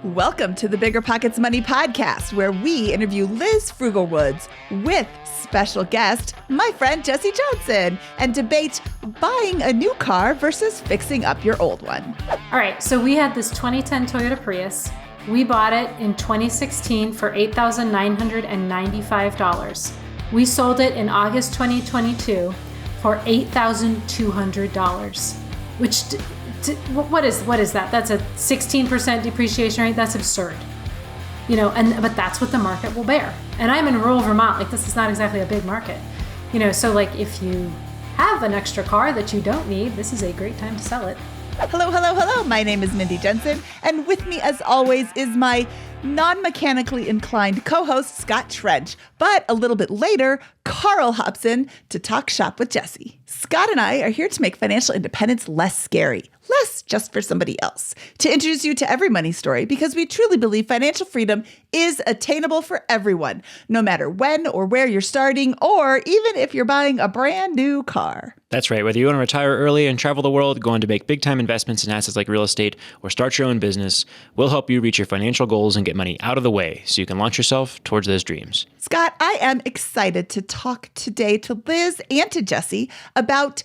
Welcome to the BiggerPockets Money Podcast, where we interview Liz Frugalwoods with special guest, my friend Jessie Johnson, and debate buying a new car versus fixing up your old one. All right, so we had this 2010 Toyota Prius. We bought it in 2016 for $8,995. We sold it in August 2022 for $8,200, which what is that? That's a 16% depreciation rate. That's absurd. But that's what the market will bear. And I'm in rural Vermont. Like, this is not exactly a big market. So like if you have an extra car that you don't need, this is a great time to sell it. Hello. My name is Mindy Jensen, and with me, as always, is my non-mechanically inclined co-host, Scott Trench. But a little bit later, Carl hops in to talk shop with Jessie. Scott and I are here to make financial independence less scary, less just for somebody else, to introduce you to every money story, because we truly believe financial freedom is attainable for everyone, no matter when or where you're starting, or even if you're buying a brand new car. That's right. Whether you want to retire early and travel the world, go on to make big-time investments in assets like real estate, or start your own business, we'll help you reach your financial goals and get money out of the way so you can launch yourself towards those dreams. Scott, I am excited to talk today to Liz and to Jessie about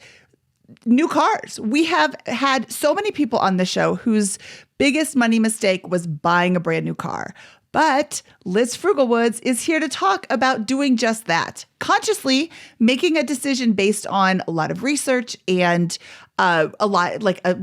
new cars. We have had so many people on the show whose biggest money mistake was buying a brand new car. But Liz Frugalwoods is here to talk about doing just that, consciously making a decision based on a lot of research and a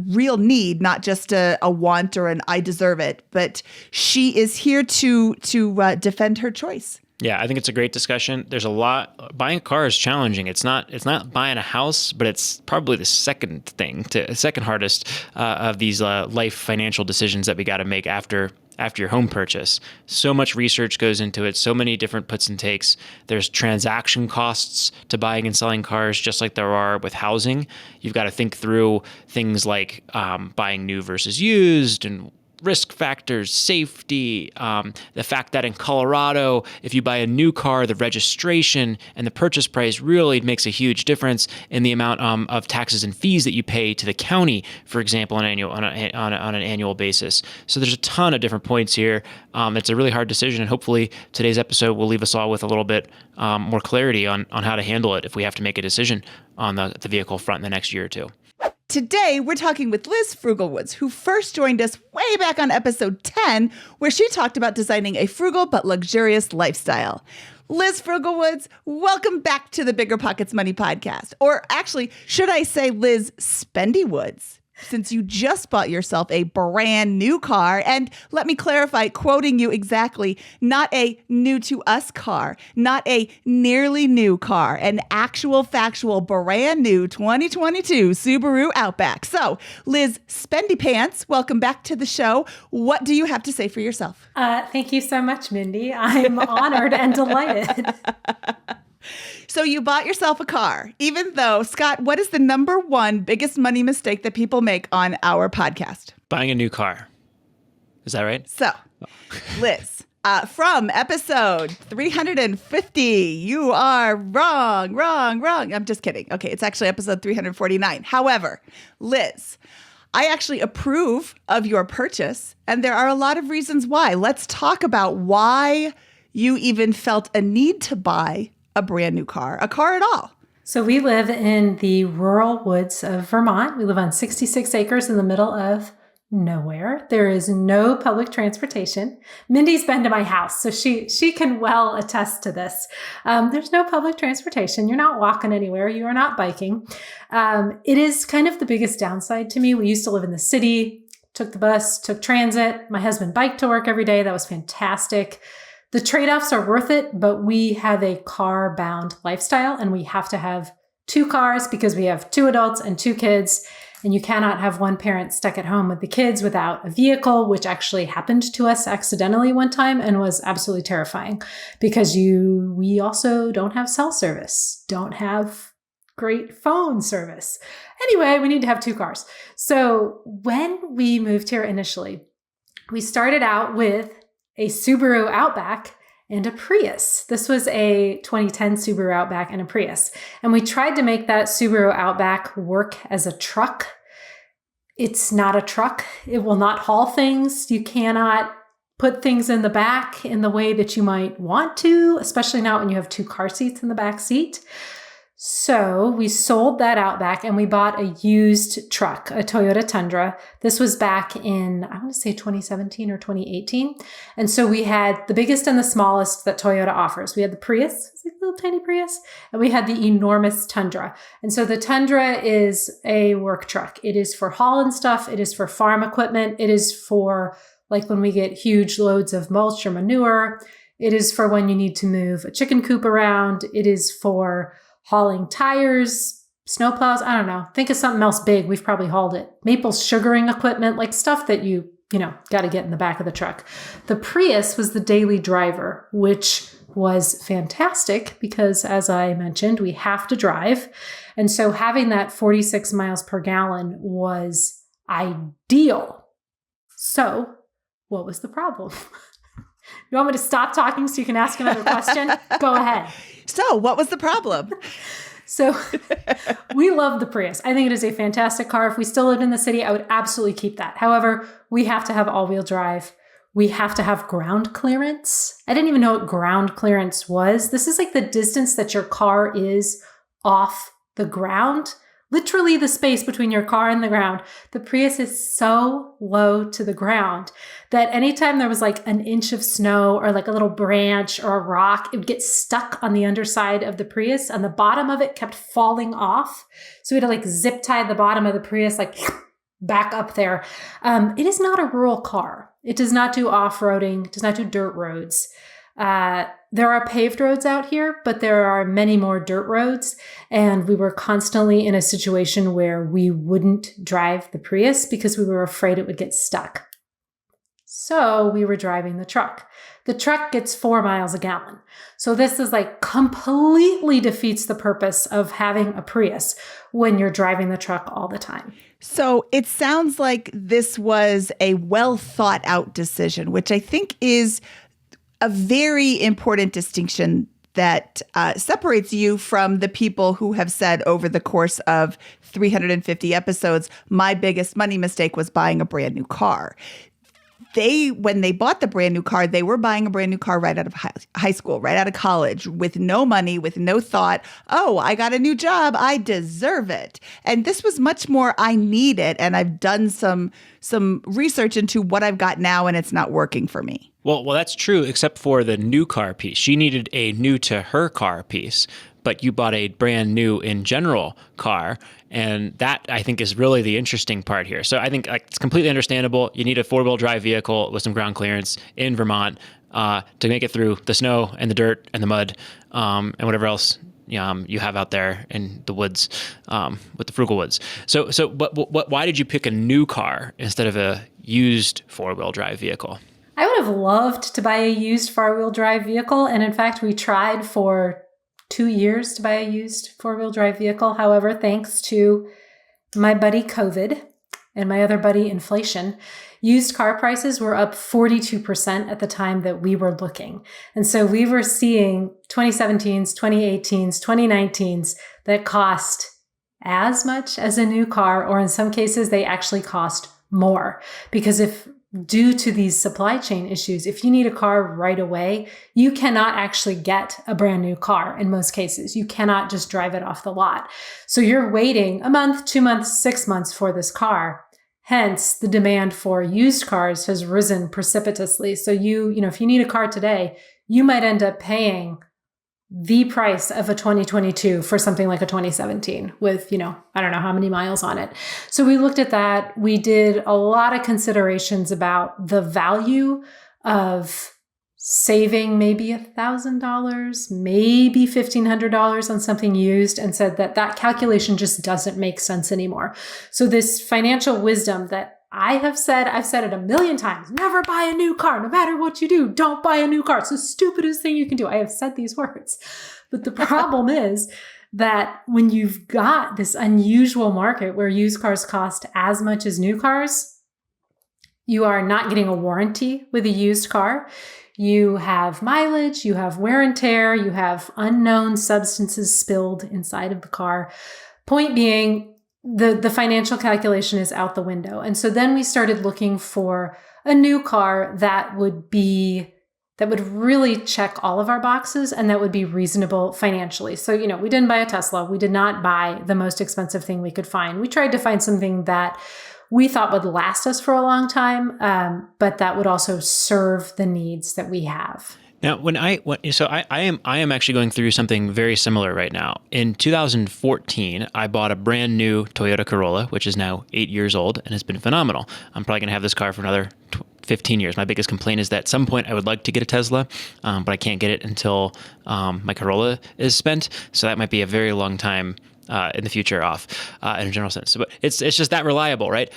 real need, not just a want or an I deserve it. But she is here to defend her choice. Yeah, I think it's a great discussion. There's a lot. Buying a car is challenging. It's not buying a house, but it's probably the second hardest of these life financial decisions that we got to make after your home purchase. So much research goes into it, so many different puts and takes. There's transaction costs to buying and selling cars, just like there are with housing. You've got to think through things like buying new versus used, and risk factors, safety, the fact that in Colorado, if you buy a new car, the registration and the purchase price really makes a huge difference in the amount of taxes and fees that you pay to the county, for example, on an annual basis. So there's a ton of different points here. It's a really hard decision, and hopefully today's episode will leave us all with a little bit more clarity on how to handle it if we have to make a decision on the vehicle front in the next year or two. Today, we're talking with Liz Frugalwoods, who first joined us way back on episode 10, where she talked about designing a frugal but luxurious lifestyle. Liz Frugalwoods, welcome back to the BiggerPockets Money Podcast. Or actually, should I say Liz Spendywoods, since you just bought yourself a brand new car. And let me clarify, quoting you exactly, not a new to us car, not a nearly new car, an actual factual brand new 2022 Subaru Outback. So Liz Spendy Pants, welcome back to the show. What do you have to say for yourself? Thank you so much, Mindy. I'm honored and delighted. So you bought yourself a car, even though, Scott, what is the number one biggest money mistake that people make on our podcast? Buying a new car. Is that right? So, Liz, from episode 350, you are wrong. I'm just kidding. Okay, it's actually episode 349. However, Liz, I actually approve of your purchase, and there are a lot of reasons why. Let's talk about why you even felt a need to buy a brand new car, a car at all. So we live in the rural woods of Vermont. We live on 66 acres in the middle of nowhere. There is no public transportation. Mindy's been to my house, so she can well attest to this. There's no public transportation. You're not walking anywhere. You are not biking. It is kind of the biggest downside to me. We used to live in the city, took the bus, took transit. My husband biked to work every day. That was fantastic. The trade-offs are worth it, but we have a car-bound lifestyle, and we have to have two cars because we have two adults and two kids, and you cannot have one parent stuck at home with the kids without a vehicle, which actually happened to us accidentally one time and was absolutely terrifying because we also don't have cell service, don't have great phone service. Anyway, we need to have two cars. So when we moved here initially, we started out with a Subaru Outback and a Prius. This was a 2010 Subaru Outback and a Prius. And we tried to make that Subaru Outback work as a truck. It's not a truck. It will not haul things. You cannot put things in the back in the way that you might want to, especially not when you have 2 car seats in the back seat. So we sold that out back and we bought a used truck, a Toyota Tundra. This was back in, I want to say 2017 or 2018. And so we had the biggest and the smallest that Toyota offers. We had the Prius, it's like a little tiny Prius, and we had the enormous Tundra. And so the Tundra is a work truck. It is for hauling stuff. It is for farm equipment. It is for like when we get huge loads of mulch or manure. It is for when you need to move a chicken coop around. It is for hauling tires, snowplows, I don't know. Think of something else big. We've probably hauled it. Maple sugaring equipment, like stuff that you got to get in the back of the truck. The Prius was the daily driver, which was fantastic because, as I mentioned, we have to drive. And so having that 46 miles per gallon was ideal. So what was the problem? You want me to stop talking so you can ask another question? Go ahead. So what was the problem? So we love the Prius. I think it is a fantastic car. If we still lived in the city, I would absolutely keep that. However, we have to have all-wheel drive. We have to have ground clearance. I didn't even know what ground clearance was. This is like the distance that your car is off the ground. Literally the space between your car and the ground. The Prius is so low to the ground that anytime there was like an inch of snow or like a little branch or a rock, it would get stuck on the underside of the Prius and the bottom of it kept falling off. So we had to like zip tie the bottom of the Prius like back up there. It is not a rural car. It does not do off-roading, does not do dirt roads. There are paved roads out here, but there are many more dirt roads. And we were constantly in a situation where we wouldn't drive the Prius because we were afraid it would get stuck. So we were driving the truck. The truck gets 4 miles a gallon. So this is like completely defeats the purpose of having a Prius when you're driving the truck all the time. So it sounds like this was a well thought out decision, which I think is a very important distinction that separates you from the people who have said over the course of 350 episodes, my biggest money mistake was buying a brand new car. When they bought the brand new car, they were buying a brand new car right out of high school, right out of college, with no money, with no thought, oh, I got a new job, I deserve it. And this was much more, I need it, and I've done some research into what I've got now, and it's not working for me. Well, that's true, except for the new car piece. She needed a new to her car piece, but you bought a brand new in general car. And that, I think, is really the interesting part here. So I think it's completely understandable. You need a 4-wheel drive vehicle with some ground clearance in Vermont to make it through the snow and the dirt and the mud and whatever else you have out there in the woods with the Frugalwoods. But why did you pick a new car instead of a used 4-wheel drive vehicle? I would have loved to buy a used 4-wheel drive vehicle. And in fact, we tried for 2 years to buy a used 4-wheel drive vehicle. However, thanks to my buddy COVID and my other buddy inflation, used car prices were up 42% at the time that we were looking. And so we were seeing 2017s, 2018s, 2019s that cost as much as a new car, or in some cases, they actually cost more. Because due to these supply chain issues, if you need a car right away, you cannot actually get a brand new car in most cases. You cannot just drive it off the lot. So you're waiting a month, 2 months, 6 months for this car. Hence, the demand for used cars has risen precipitously. So if you need a car today, you might end up paying the price of a 2022 for something like a 2017 with, I don't know how many miles on it. So we looked at that. We did a lot of considerations about the value of saving maybe $1,000, maybe $1,500 on something used, and said that calculation just doesn't make sense anymore. So this financial wisdom that I've said it a million times, never buy a new car. No matter what you do, don't buy a new car. It's the stupidest thing you can do. I have said these words. But the problem is that when you've got this unusual market where used cars cost as much as new cars, you are not getting a warranty with a used car. You have mileage, you have wear and tear, you have unknown substances spilled inside of the car. Point being, the financial calculation is out the window. And so then we started looking for a new car that would really check all of our boxes and that would be reasonable financially. So, we didn't buy a Tesla. We did not buy the most expensive thing we could find. We tried to find something that we thought would last us for a long time, but that would also serve the needs that we have. Now, I am actually going through something very similar right now. In 2014, I bought a brand new Toyota Corolla, which is now 8 years old and has been phenomenal. I'm probably going to have this car for another 15 years. My biggest complaint is that at some point I would like to get a Tesla, but I can't get it until my Corolla is spent. So that might be a very long time in the future off in a general sense. But it's just that reliable, right?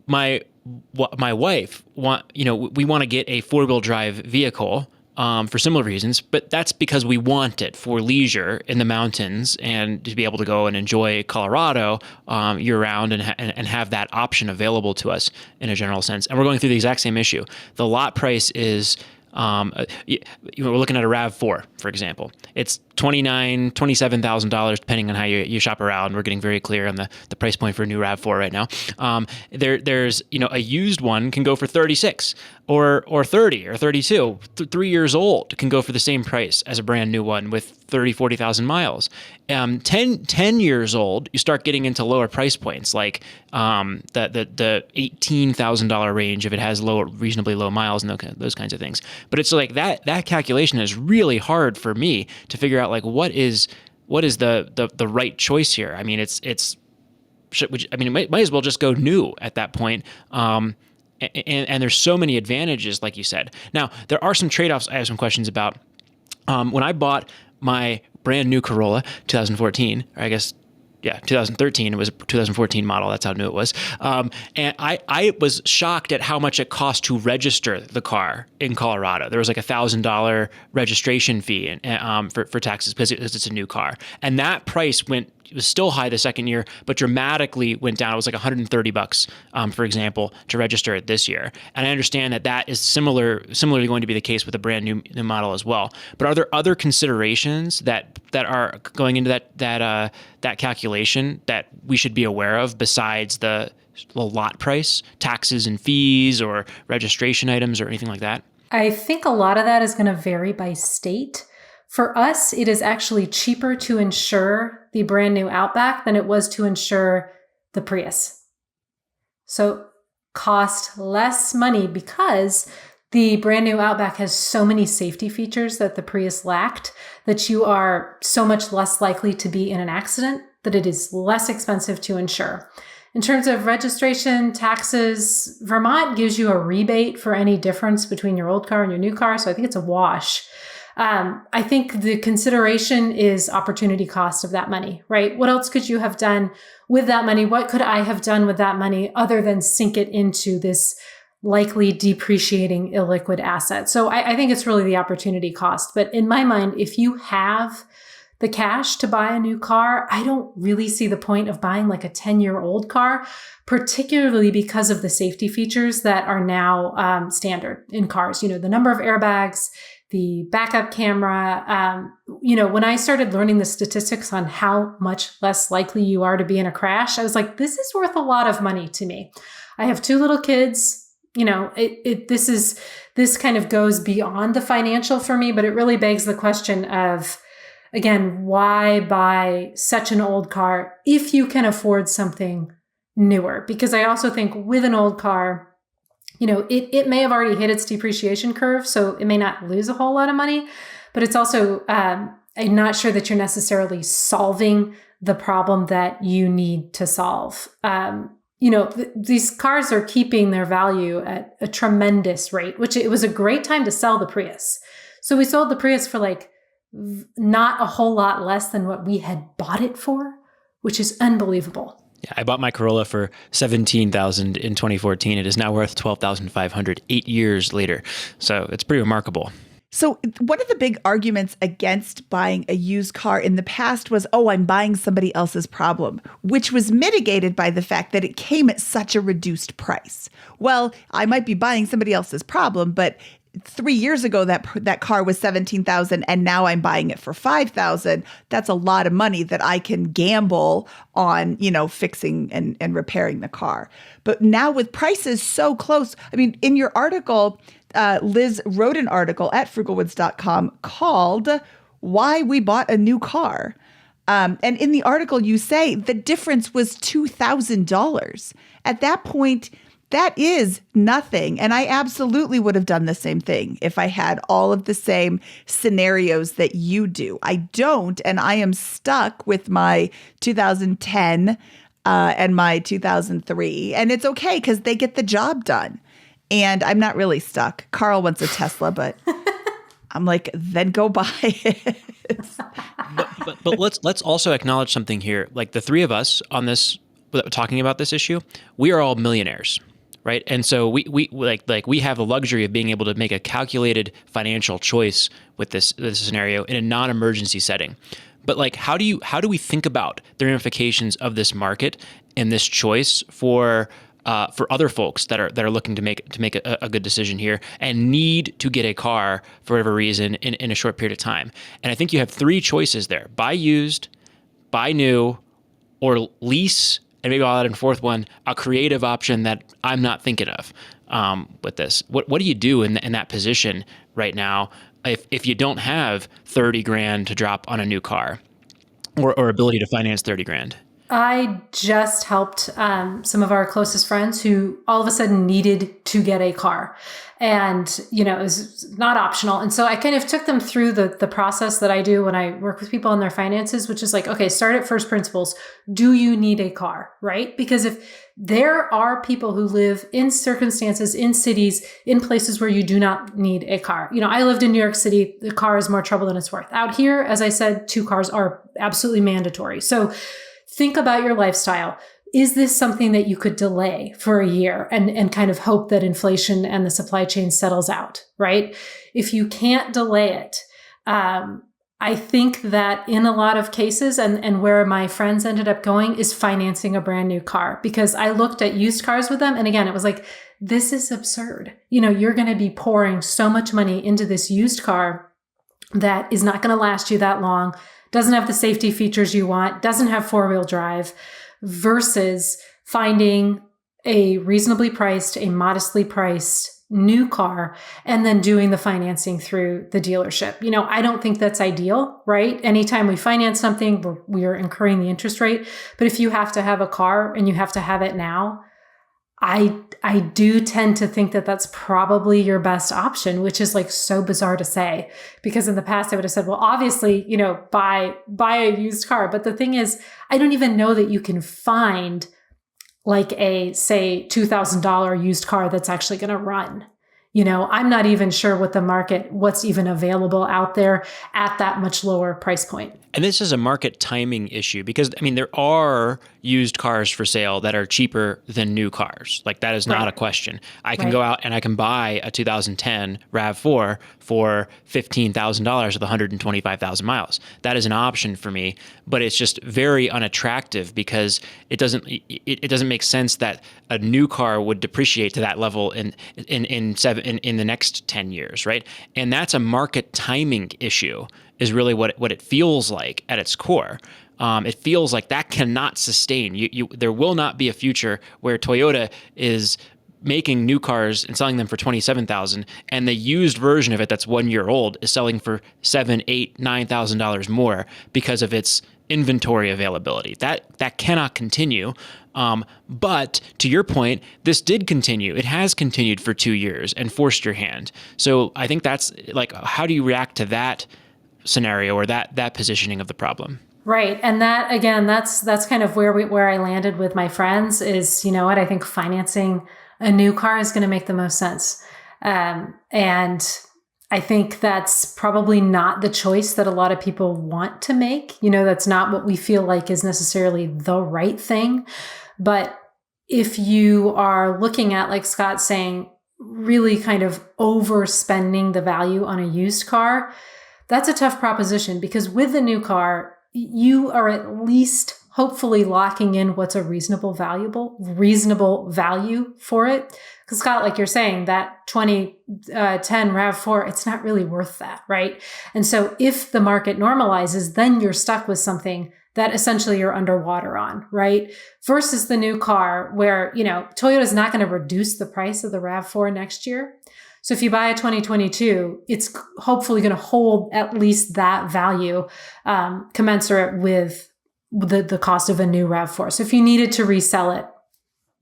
My wife we want to get a 4-wheel drive vehicle for similar reasons, but that's because we want it for leisure in the mountains and to be able to go and enjoy Colorado year round and have that option available to us in a general sense. And we're going through the exact same issue. The lot price is we're looking at a RAV4, for example. It's $29,000, $27,000, depending on how you shop around. We're getting very clear on the price point for a new RAV4 right now. There's a used one can go for 36 or 30 or 32. 3 years old can go for the same price as a brand new one with 30, 40,000 miles. 10 years old, you start getting into lower price points, like the $18,000 range if it has reasonably low miles and those kinds of things. But it's like that calculation is really hard for me to figure out, like, what is the right choice here. I mean, it might as well just go new at that point. And there's so many advantages, like you said. Now, there are some trade-offs I have some questions about. When I bought my brand new Corolla, 2014, or I guess, 2013, it was a 2014 model. That's how new it was. And I was shocked at how much it cost to register the car in Colorado. There was like $1,000 registration fee for taxes because it's a new car. And that price it was still high the second year, but dramatically went down. It was like $130, for example, to register it this year. And I understand that is similarly going to be the case with a brand new model as well. But are there other considerations that are going into that calculation that we should be aware of besides the lot price, taxes and fees, or registration items, or anything like that? I think a lot of that is going to vary by state. For us, it is actually cheaper to insure the brand new Outback than it was to insure the Prius. So cost less money because the brand new Outback has so many safety features that the Prius lacked, that you are so much less likely to be in an accident, that it is less expensive to insure. In terms of registration, taxes, Vermont gives you a rebate for any difference between your old car and your new car. So I think it's a wash. I think the consideration is opportunity cost of that money, right? What else could you have done with that money? What could I have done with that money other than sink it into this likely depreciating illiquid asset? So I think it's really the opportunity cost. But in my mind, if you have the cash to buy a new car, I don't really see the point of buying like a 10-year-old car, particularly because of the safety features that are now standard in cars. The number of airbags, the backup camera. When I started learning the statistics on how much less likely you are to be in a crash, I was like, this is worth a lot of money to me. I have 2 little kids. This kind of goes beyond the financial for me, but it really begs the question of, again, why buy such an old car if you can afford something newer? Because I also think with an old car, it may have already hit its depreciation curve, so it may not lose a whole lot of money, but it's also, I'm not sure that you're necessarily solving the problem that you need to solve. These cars are keeping their value at a tremendous rate, which it was a great time to sell the Prius. So we sold the Prius for like not a whole lot less than what we had bought it for, which is unbelievable. Yeah, I bought my Corolla for $17,000 in 2014. It is now worth $12,500 8 years later. So it's pretty remarkable. So one of the big arguments against buying a used car in the past was, I'm buying somebody else's problem, which was mitigated by the fact that it came at such a reduced price. Well, I might be buying somebody else's problem, but 3 years ago that car was $17,000 and now I'm buying it for $5,000. That's a lot of money that I can gamble on, fixing and repairing the car. But now with prices so close, I mean, in your article, Liz wrote an article at frugalwoods.com called "Why We Bought a New Car." And in the article, you say the difference was $2,000. At that point, that is nothing. And I absolutely would have done the same thing if I had all of the same scenarios that you do. I don't, and I am stuck with my 2010 and my 2003. And it's okay because they get the job done. And I'm not really stuck. Carl wants a Tesla, but I'm like, then go buy it. But let's also acknowledge something here. Like the three of us on this, talking about this issue, we are all millionaires. Right. And so we have the luxury of being able to make a calculated financial choice with this scenario in a non-emergency setting. But like, how do we think about the ramifications of this market and this choice for other folks that are looking to make a good decision here and need to get a car for whatever reason in a short period of time? And I think you have three choices there: buy used, buy new, or lease. And maybe I'll add a fourth one, a creative option that I'm not thinking of with this. What do you do in that position right now if you don't have $30,000 to drop on a new car or ability to finance $30,000? I just helped some of our closest friends who all of a sudden needed to get a car. And, it was not optional. And so I kind of took them through the process that I do when I work with people on their finances, which is like, okay, start at first principles. Do you need a car, right? Because if there are people who live in circumstances, in cities, in places where you do not need a car. I lived in New York City. The car is more trouble than it's worth. Out here, as I said, 2 cars are absolutely mandatory. So think about your lifestyle. Is this something that you could delay for a year and kind of hope that inflation and the supply chain settles out, right? If you can't delay it, I think that in a lot of cases, and where my friends ended up going is financing a brand new car, because I looked at used cars with them. And again, it was like, this is absurd. You're going to be pouring so much money into this used car that is not going to last you that long, doesn't have the safety features you want, doesn't have 4-wheel drive, versus finding a reasonably priced, a modestly priced new car and then doing the financing through the dealership. I don't think that's ideal, right? Anytime we finance something, we are incurring the interest rate. But if you have to have a car and you have to have it now, I do tend to think that that's probably your best option, which is like so bizarre to say, because in the past I would have said, well, obviously, buy a used car. But the thing is, I don't even know that you can find like a, say, $2,000 used car that's actually going to run. I'm not even sure what's even available out there at that much lower price point. And this is a market timing issue because, there are used cars for sale that are cheaper than new cars. Like that is not a question. I can go out and I can buy a 2010 RAV4 for $15,000 with 125,000 miles. That is an option for me, but it's just very unattractive because it doesn't make sense that a new car would depreciate to that level in the next 10 years, right? And that's a market timing issue is really what it feels like at its core. It feels like that cannot sustain. There will not be a future where Toyota is making new cars and selling them for $27,000, and the used version of it that's 1 year old is selling for $7,000, $8,000, $9,000 more because of its inventory availability. That cannot continue. But to your point, this did continue. It has continued for 2 years and forced your hand. So I think that's like, how do you react to that scenario or that positioning of the problem? Right. And that, again, that's kind of where I landed with my friends is, I think financing a new car is going to make the most sense. And I think that's probably not the choice that a lot of people want to make. That's not what we feel like is necessarily the right thing. But if you are looking at, like Scott's saying, really kind of overspending the value on a used car, that's a tough proposition because with the new car, you are at least hopefully locking in what's a reasonable value for it. Because Scott, like you're saying, that 2010 RAV4, it's not really worth that, right? And so if the market normalizes, then you're stuck with something that essentially you're underwater on, right? Versus the new car where, Toyota's not going to reduce the price of the RAV4 next year. So if you buy a 2022, it's hopefully going to hold at least that value commensurate with the cost of a new RAV4. So if you needed to resell it,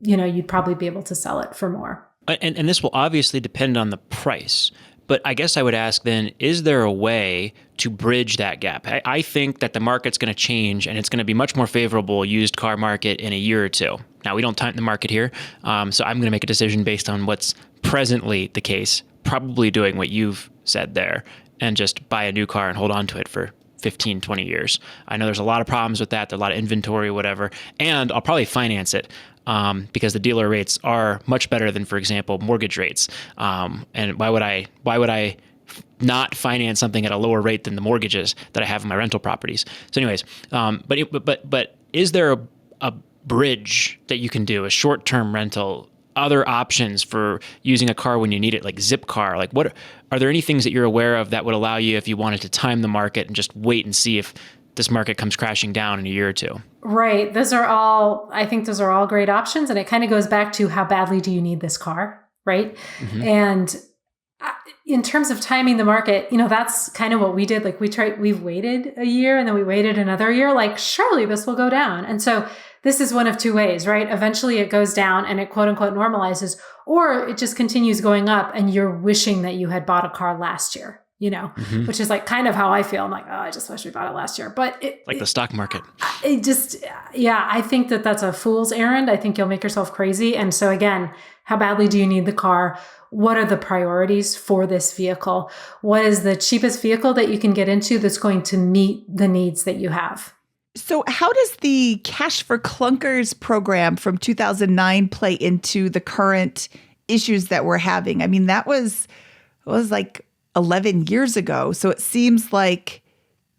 you'd probably be able to sell it for more. And this will obviously depend on the price. But I guess I would ask then, is there a way to bridge that gap? I think that the market's going to change and it's going to be much more favorable used car market in a year or two. Now, we don't time the market here. So I'm going to make a decision based on what's presently the case, probably doing what you've said there and just buy a new car and hold on to it for 15, 20 years. I know there's a lot of problems with that. There's a lot of inventory, whatever. And I'll probably finance it because the dealer rates are much better than, for example, mortgage rates. And why would I not finance something at a lower rate than the mortgages that I have in my rental properties? So anyways, but is there a bridge that you can do, a short-term rental, other options for using a car when you need it, like Zipcar? Like, what are there any things that you're aware of that would allow you, if you wanted to time the market and just wait and see if this market comes crashing down in a year or two? Right. I think those are all great options. And it kind of goes back to how badly do you need this car, right? Mm-hmm. And in terms of timing the market, that's kind of what we did. Like we've waited a year and then we waited another year, like surely this will go down. And so this is one of two ways, right? Eventually it goes down and it quote unquote normalizes, or it just continues going up and you're wishing that you had bought a car last year, mm-hmm. which is like kind of how I feel. I'm like, oh, I just wish we bought it last year. But the stock market. I think that's a fool's errand. I think you'll make yourself crazy. And so again, how badly do you need the car? What are the priorities for this vehicle? What is the cheapest vehicle that you can get into that's going to meet the needs that you have? So how does the Cash for Clunkers program from 2009 play into the current issues that we're having? I mean, that was like 11 years ago. So it seems like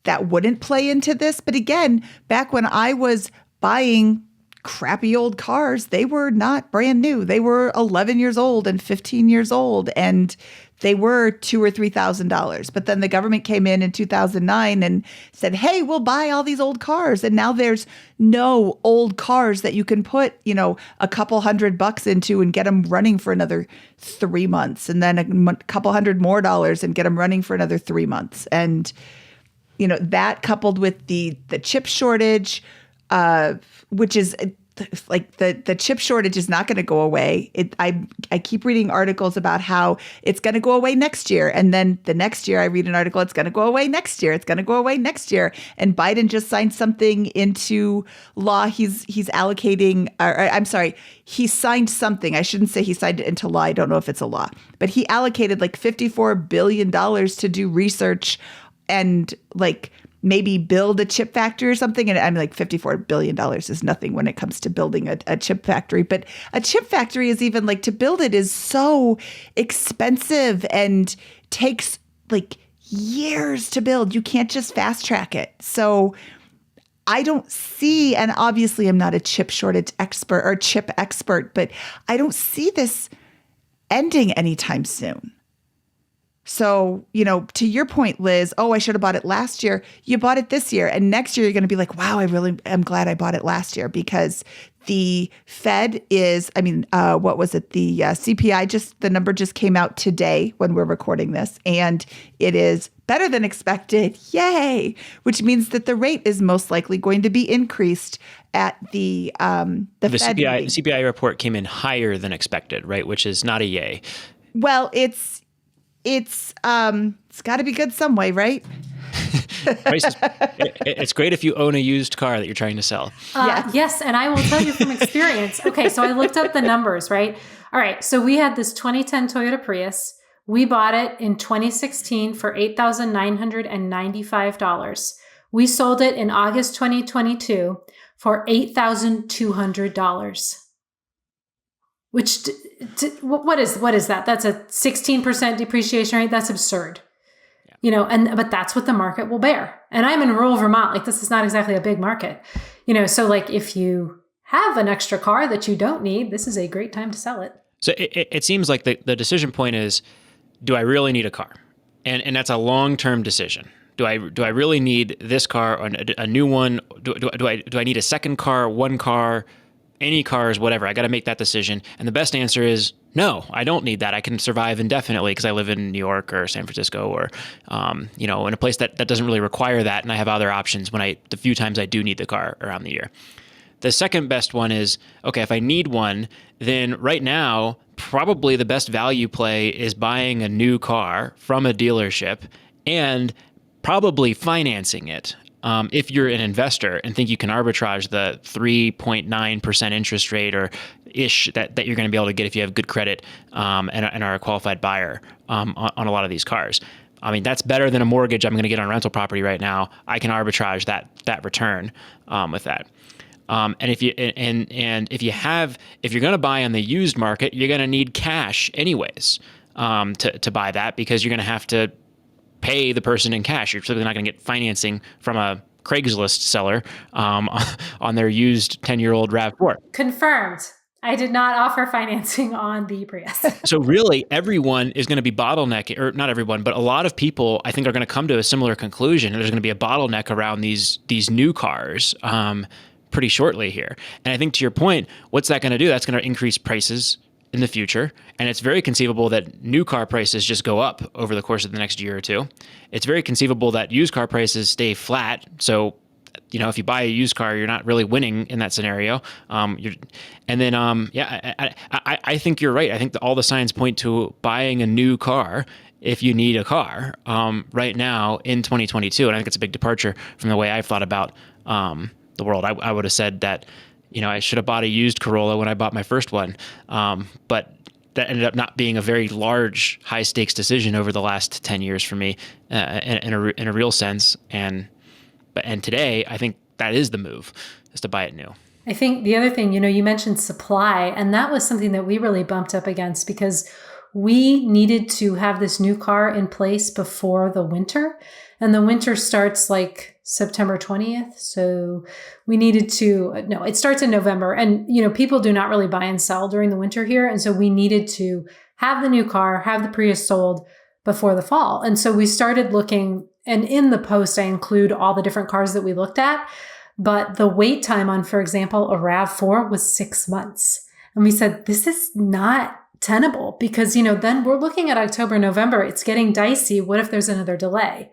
that wouldn't play into this. But again, back when I was buying crappy old cars, they were not brand new. They were 11 years old and 15 years old, and they were $2,000 or $3,000. But then the government came in 2009 and said, hey, we'll buy all these old cars. And now there's no old cars that you can put, a couple $100 into and get them running for another 3 months. And then a couple $100 more and get them running for another 3 months. And, that coupled with the chip shortage, which is like the chip shortage is not going to go away. I keep reading articles about how it's going to go away next year. And then the next year I read an article, it's going to go away next year. It's going to go away next year. And Biden just signed something into law. He's allocating, he signed something. I shouldn't say he signed it into law. I don't know if it's a law, but he allocated like $54 billion to do research and like maybe build a chip factory or something. And I'm like, $54 billion is nothing when it comes to building a chip factory. But a chip factory is even like, to build it is so expensive and takes like years to build. You can't just fast track it. So I don't see, and obviously I'm not a chip shortage expert or chip expert, but I don't see this ending anytime soon. So, to your point, Liz, I should have bought it last year. You bought it this year. And next year, you're going to be like, wow, I really am glad I bought it last year, because the Fed is, what was it? The CPI, the number just came out today when we're recording this, and it is better than expected. Yay. Which means that the rate is most likely going to be increased at the Fed meeting. CPI report came in higher than expected, right? Which is not a yay. Well, it's got to be good some way, right? It's great if you own a used car that you're trying to sell. Yes, and I will tell you from experience. Okay, so I looked up the numbers, right? All right, so we had this 2010 Toyota Prius. We bought it in 2016 for $8,995. We sold it in August 2022 for $8,200. Which, what is that? That's a 16% depreciation rate. That's absurd. Yeah. But that's what the market will bear. And I'm in rural Vermont. Like, this is not exactly a big market, so like if you have an extra car that you don't need, this is a great time to sell it. So it seems like the decision point is, do I really need a car? And that's a long-term decision. Do I really need this car or a new one? Do I need a second car, one car, any cars, whatever? I got to make that decision. And the best answer is no, I don't need that. I can survive indefinitely because I live in New York or San Francisco or, in a place that doesn't really require that. And I have other options the few times I do need the car around the year. The second best one is, okay, if I need one, then right now, probably the best value play is buying a new car from a dealership and probably financing it. If you're an investor and think you can arbitrage the 3.9% interest rate or ish that you're going to be able to get if you have good credit and are a qualified buyer on a lot of these cars. I mean, that's better than a mortgage I'm going to get on a rental property right now. I can arbitrage that return with that. And if you're going to buy on the used market, you're going to need cash anyways to buy that, because you're going to have to pay the person in cash. You're simply not going to get financing from a Craigslist seller on their used 10-year-old RAV4. Confirmed. I did not offer financing on the Prius. So really, everyone is going to be bottlenecking, or not everyone, but a lot of people, I think, are going to come to a similar conclusion. There's going to be a bottleneck around these new cars pretty shortly here. And I think, to your point, what's that going to do? That's going to increase prices in the future. And it's very conceivable that new car prices just go up over the course of the next year or two. It's very conceivable that used car prices stay flat. So, if you buy a used car, you're not really winning in that scenario. I think you're right. I think all the signs point to buying a new car if you need a car right now in 2022. And I think it's a big departure from the way I've thought about the world. I would have said that, I should have bought a used Corolla when I bought my first one. But that ended up not being a very large, high stakes decision over the last 10 years for me in a real sense. And today, I think that is the move, is to buy it new. I think the other thing, you mentioned supply, and that was something that we really bumped up against because we needed to have this new car in place before the winter. And the winter starts like September 20th. So we needed it starts in November. And, people do not really buy and sell during the winter here. And so we needed to have the new car, have the Prius sold before the fall. And so we started looking, and in the post, I include all the different cars that we looked at. But the wait time on, for example, a RAV4 was 6 months. And we said, this is not tenable because, then we're looking at October, November, it's getting dicey. What if there's another delay?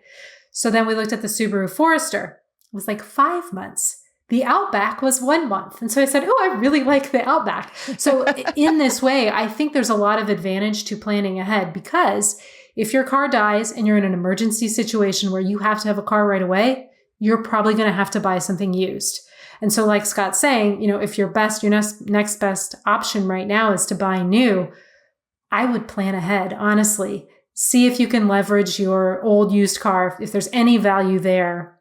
So then we looked at the Subaru Forester. It was like 5 months. The Outback was 1 month. And so I said, I really like the Outback. So in this way, I think there's a lot of advantage to planning ahead because if your car dies and you're in an emergency situation where you have to have a car right away, you're probably going to have to buy something used. And so like Scott's saying, if your next best option right now is to buy new, I would plan ahead, honestly. See if you can leverage your old used car, if there's any value there,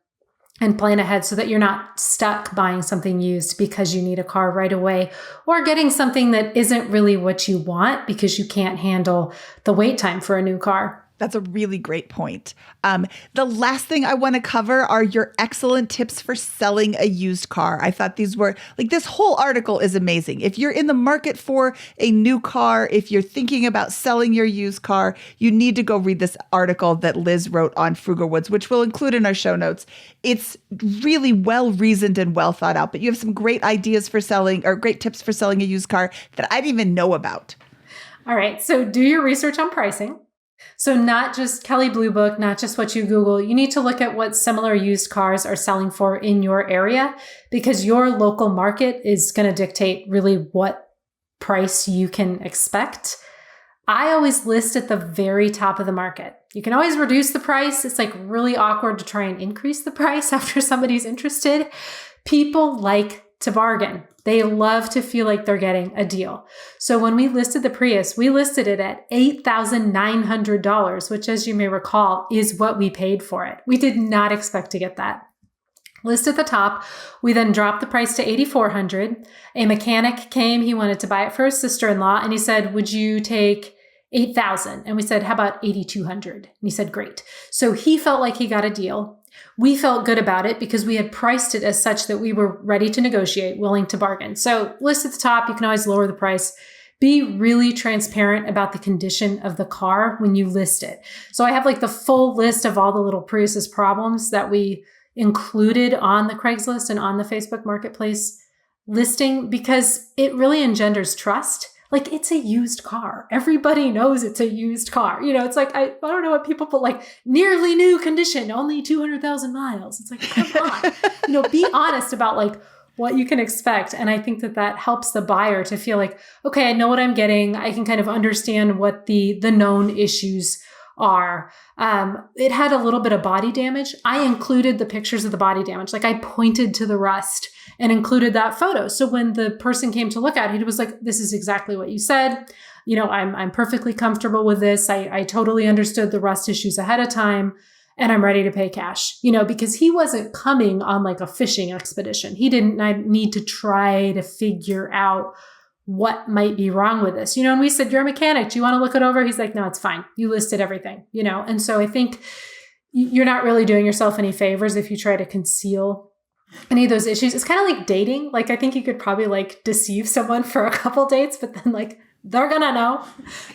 and plan ahead so that you're not stuck buying something used because you need a car right away or getting something that isn't really what you want because you can't handle the wait time for a new car. That's a really great point. The last thing I want to cover are your excellent tips for selling a used car. I thought these were this whole article is amazing. If you're in the market for a new car, if you're thinking about selling your used car, you need to go read this article that Liz wrote on Frugalwoods, which we'll include in our show notes. It's really well reasoned and well thought out, but you have some great ideas for selling or great tips for selling a used car that I didn't even know about. All right. So do your research on pricing. So not just Kelley Blue Book, not just what you Google. You need to look at what similar used cars are selling for in your area because your local market is going to dictate really what price you can expect. I always list at the very top of the market. You can always reduce the price. It's really awkward to try and increase the price after somebody's interested. People like to bargain. They love to feel like they're getting a deal. So when we listed the Prius, we listed it at $8,900, which, as you may recall, is what we paid for it. We did not expect to get that. List at the top. We then dropped the price to $8,400. A mechanic came. He wanted to buy it for his sister-in-law, and he said, "Would you take $8,000. And we said, how about $8,200? And he said, great. So he felt like he got a deal. We felt good about it because we had priced it as such that we were ready to negotiate, willing to bargain. So list at the top, you can always lower the price. Be really transparent about the condition of the car when you list it. So I have like the full list of all the little Prius's problems that we included on the Craigslist and on the Facebook Marketplace listing because it really engenders trust. Like it's a used car. Everybody knows it's a used car. It's like, I don't know what people put like nearly new condition, only 200,000 miles. It's like, come on, be honest about like what you can expect. And I think that helps the buyer to feel like, okay, I know what I'm getting. I can kind of understand what the known issues are. It had a little bit of body damage. I included the pictures of the body damage. Like I pointed to the rust and included that photo. So when the person came to look at it, he was like, this is exactly what you said. I'm perfectly comfortable with this. I totally understood the rust issues ahead of time and I'm ready to pay cash, because he wasn't coming on like a fishing expedition. He didn't need to try to figure out what might be wrong with this, and we said, you're a mechanic. Do you want to look it over? He's like, no, it's fine. You listed everything, And so I think you're not really doing yourself any favors if you try to conceal any of those issues. It's kind of like dating. Like, I think you could probably like deceive someone for a couple dates, but then like they're going to know.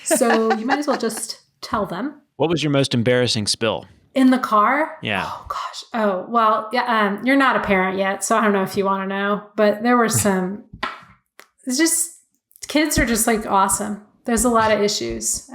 So you might as well just tell them. What was your most embarrassing spill? In the car? Yeah. Oh, gosh. Oh, well, yeah. You're not a parent yet, so I don't know if you want to know, but there were some, it's just, kids are just like awesome. There's a lot of issues.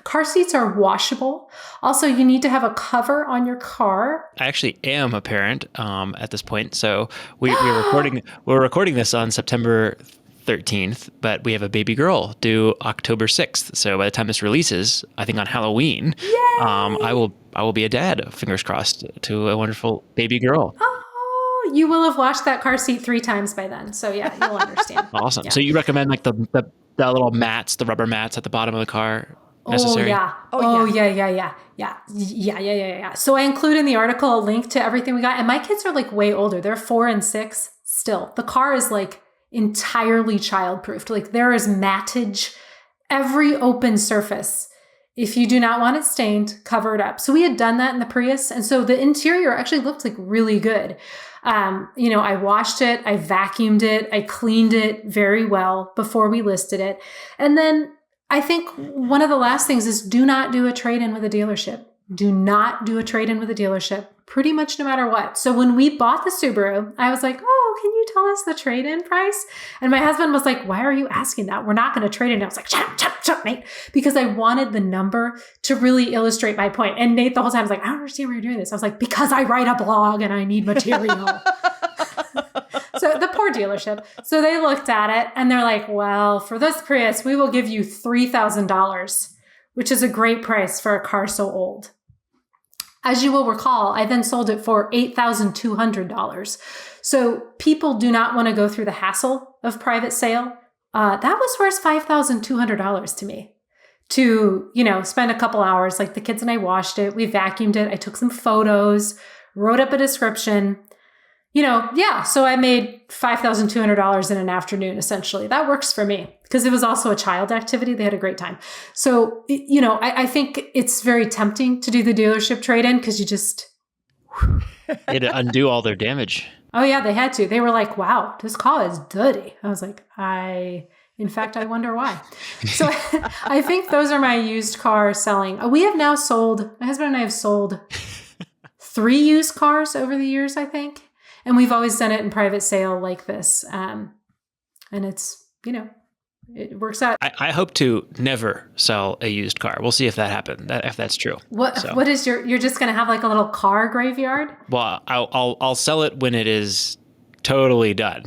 Car seats are washable. Also, you need to have a cover on your car. I actually am a parent at this point. So we're recording this on September 13th, but we have a baby girl due October 6th. So by the time this releases, I think on Halloween, I will be a dad, fingers crossed, to a wonderful baby girl. Oh, you will have washed that car seat 3 times by then. So yeah, you'll understand. Awesome. Yeah. So you recommend like the little mats, the rubber mats at the bottom of the car necessary? Yeah. So I include in the article a link to everything we got. And my kids are like way older. They're 4 and 6 still. The car is like entirely childproofed. Like there is mattage, every open surface. If you do not want it stained, cover it up. So we had done that in the Prius. And so the interior actually looked like really good. I washed it, I vacuumed it, I cleaned it very well before we listed it. And then I think one of the last things is do not do a trade-in with a dealership. Do not do a trade-in with a dealership, pretty much no matter what. So when we bought the Subaru, I was like, oh, can you tell us the trade-in price? And my husband was like, why are you asking that? We're not going to trade in. I was like, shut up, Nate, because I wanted the number to really illustrate my point. And Nate the whole time was like, I don't understand why you're doing this. I was like, because I write a blog and I need material. So the poor dealership. So they looked at it and they're like, well, for this Prius, we will give you $3,000, which is a great price for a car so old. As you will recall, I then sold it for $8,200. So people do not want to go through the hassle of private sale. That was worth $5,200 to me to, spend a couple hours. Like the kids and I washed it. We vacuumed it. I took some photos, wrote up a description. So I made $5,200 in an afternoon, essentially. That works for me because it was also a child activity. They had a great time. So, I think it's very tempting to do the dealership trade-in because you just... They had to undo all their damage. Oh, yeah, they had to. They were like, wow, this car is dirty. I was like, in fact, I wonder why. So I think those are my used car selling. My husband and I have sold 3 used cars over the years, I think. And we've always done it in private sale like this. And it's, it works out. I hope to never sell a used car. We'll see if that happens, if that's true. What is you're just going to have like a little car graveyard? Well, I'll sell it when it is totally done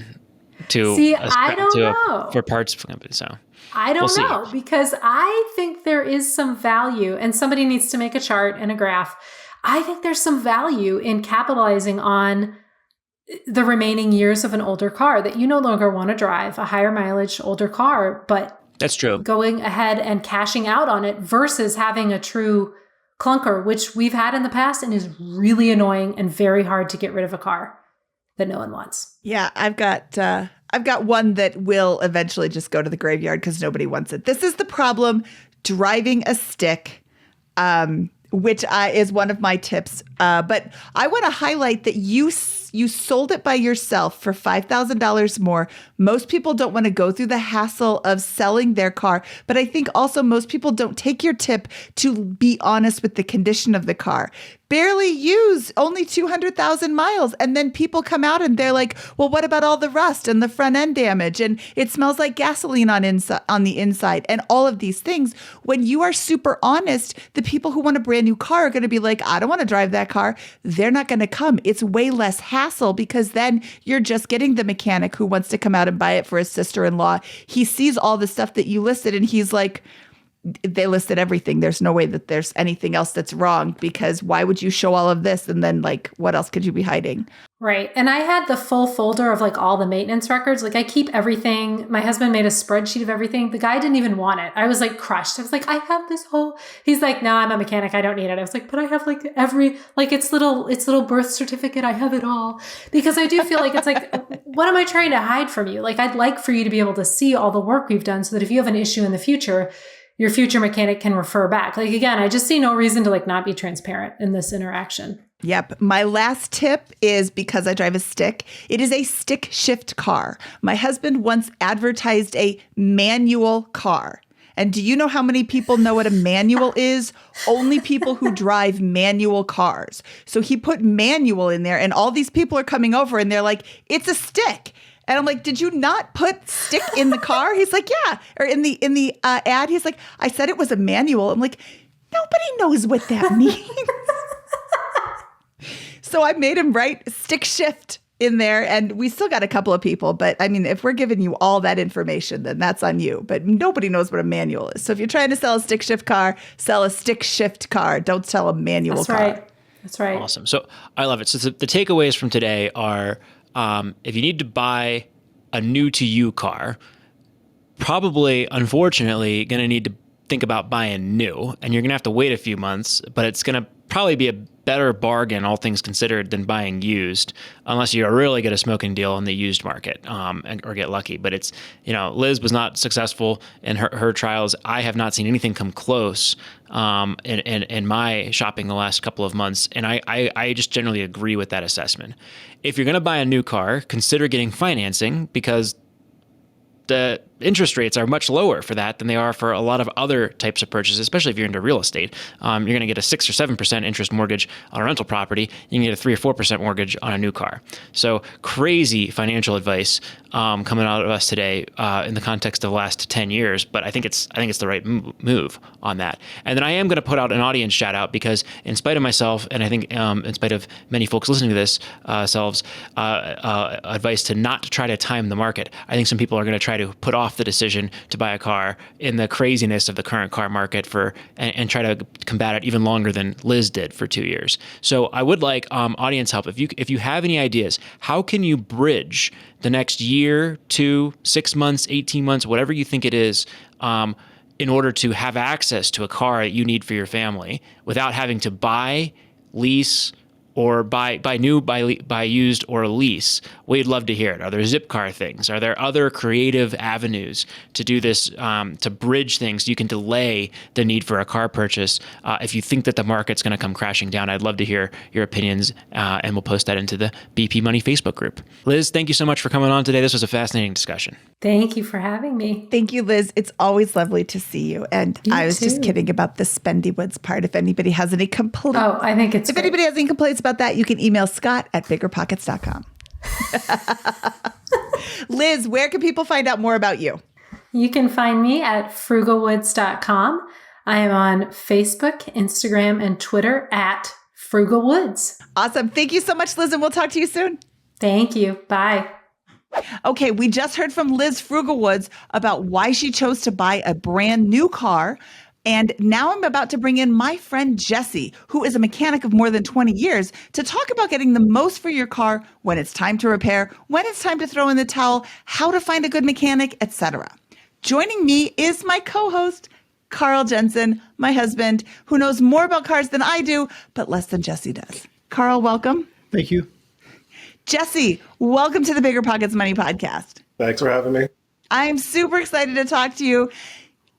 for parts company. So I don't know because I think there is some value and somebody needs to make a chart and a graph. I think there's some value in capitalizing on the remaining years of an older car that you no longer want to drive, a higher mileage older car, but that's true. Going ahead and cashing out on it versus having a true clunker, which we've had in the past and is really annoying and very hard to get rid of a car that no one wants. Yeah, I've got one that will eventually just go to the graveyard because nobody wants it. This is the problem. driving a stick, which is one of my tips. But I want to highlight that you sold it by yourself for $5,000 more. Most people don't want to go through the hassle of selling their car, but I think also most people don't take your tip to be honest with the condition of the car. Barely used, only 200,000 miles. And then people come out and they're like, well, what about all the rust and the front end damage? And it smells like gasoline on the inside and all of these things. When you are super honest, the people who want a brand new car are going to be like, I don't want to drive that car. They're not going to come. It's way less hassle because then you're just getting the mechanic who wants to come out and buy it for his sister-in-law. He sees all the stuff that you listed and he's like, they listed everything. There's no way that there's anything else that's wrong, because why would you show all of this? And then like, what else could you be hiding? Right. And I had the full folder of like all the maintenance records. Like I keep everything. My husband made a spreadsheet of everything. The guy didn't even want it. I was like crushed. I was like, I have this whole, he's like, no, I'm a mechanic. I don't need it. I was like, but I have like its little birth certificate. I have it all, because I do feel like it's like, what am I trying to hide from you? Like, I'd like for you to be able to see all the work we've done so that if you have an issue in the future, your future mechanic can refer back. Like, again, I just see no reason to like not be transparent in this interaction. Yep. My last tip is, because I drive a stick, it is a stick shift car. My husband once advertised a manual car. And do you know how many people know what a manual is? Only people who drive manual cars. So he put manual in there and all these people are coming over and they're like, it's a stick. And I'm like, did you not put stick in the car? He's like, yeah. Or in the ad, he's like, I said it was a manual. I'm like, nobody knows what that means. So I made him write stick shift in there, and we still got a couple of people. But I mean, if we're giving you all that information, then that's on you. But nobody knows what a manual is. So if you're trying to sell a stick shift car, sell a stick shift car. Don't sell a manual car. Right. That's right. Awesome. So I love it. So the takeaways from today are, if you need to buy a new to you car, probably, unfortunately, going to need to think about buying new, and you're going to have to wait a few months, but it's going to probably be a better bargain, all things considered, than buying used, unless you really get a smoking deal in the used market, or get lucky. But it's, Liz was not successful in her trials. I have not seen anything come close in my shopping the last couple of months. And I just generally agree with that assessment. If you're going to buy a new car, consider getting financing, because the interest rates are much lower for that than they are for a lot of other types of purchases, especially if you're into real estate. You're going to get a 6 or 7% interest mortgage on a rental property. You can get a 3 or 4% mortgage on a new car. So crazy financial advice coming out of us today in the context of the last 10 years. But I think it's the right move on that. And then I am going to put out an audience shout out, because in spite of myself, and I think in spite of many folks listening to this, advice to not try to time the market. I think some people are going to try to put off the decision to buy a car in the craziness of the current car market and try to combat it even longer than Liz did for 2 years. So I would like audience help. If you have any ideas, how can you bridge the next year, 2, 6 months, 18 months, whatever you think it is, in order to have access to a car that you need for your family without having to buy, lease, or buy new, buy used, or lease? We'd love to hear it. Are there zip car things? Are there other creative avenues to do this, to bridge things so you can delay the need for a car purchase? If you think that the market's going to come crashing down, I'd love to hear your opinions, and we'll post that into the BP Money Facebook group. Liz, thank you so much for coming on today. This was a fascinating discussion. Thank you for having me. Thank you, Liz. It's always lovely to see you. And I was just kidding about the Spendy Woods part. If anybody has any complaints, I think it's If anybody has any complaints about that, you can email Scott@BiggerPockets.com. Liz, where can people find out more about you? You can find me at frugalwoods.com. I am on Facebook, Instagram, and Twitter at frugalwoods. Awesome. Thank you so much, Liz, and we'll talk to you soon. Thank you. Bye. Okay, we just heard from Liz Frugalwoods about why she chose to buy a brand new car. And now I'm about to bring in my friend Jesse, who is a mechanic of more than 20 years, to talk about getting the most for your car when it's time to repair, when it's time to throw in the towel, how to find a good mechanic, etc. Joining me is my co-host, Carl Jensen, my husband, who knows more about cars than I do, but less than Jesse does. Carl, welcome. Thank you. Jesse, welcome to the BiggerPockets Money Podcast. Thanks for having me. I'm super excited to talk to you.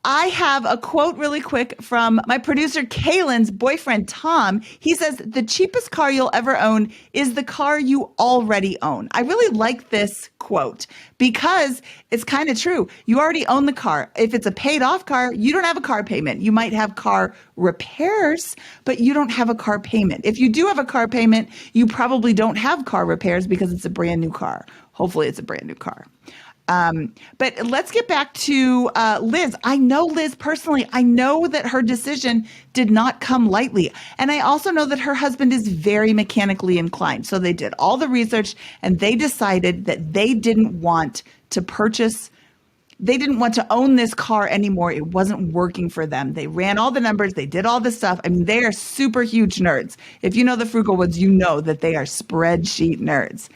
I have a quote really quick from my producer Kaylin's boyfriend, Tom. He says, the cheapest car you'll ever own is the car you already own. I really like this quote because it's kind of true. You already own the car. If it's a paid off car, you don't have a car payment. You might have car repairs, but you don't have a car payment. If you do have a car payment, you probably don't have car repairs because it's a brand new car. Hopefully it's a brand new car. But let's get back to Liz. I know Liz personally. I know that her decision did not come lightly. And I also know that her husband is very mechanically inclined. So they did all the research and they decided that they didn't want to own this car anymore. It wasn't working for them. They ran all the numbers. They did all the stuff. I mean, they are super huge nerds. If you know the Frugalwoods, you know that they are spreadsheet nerds.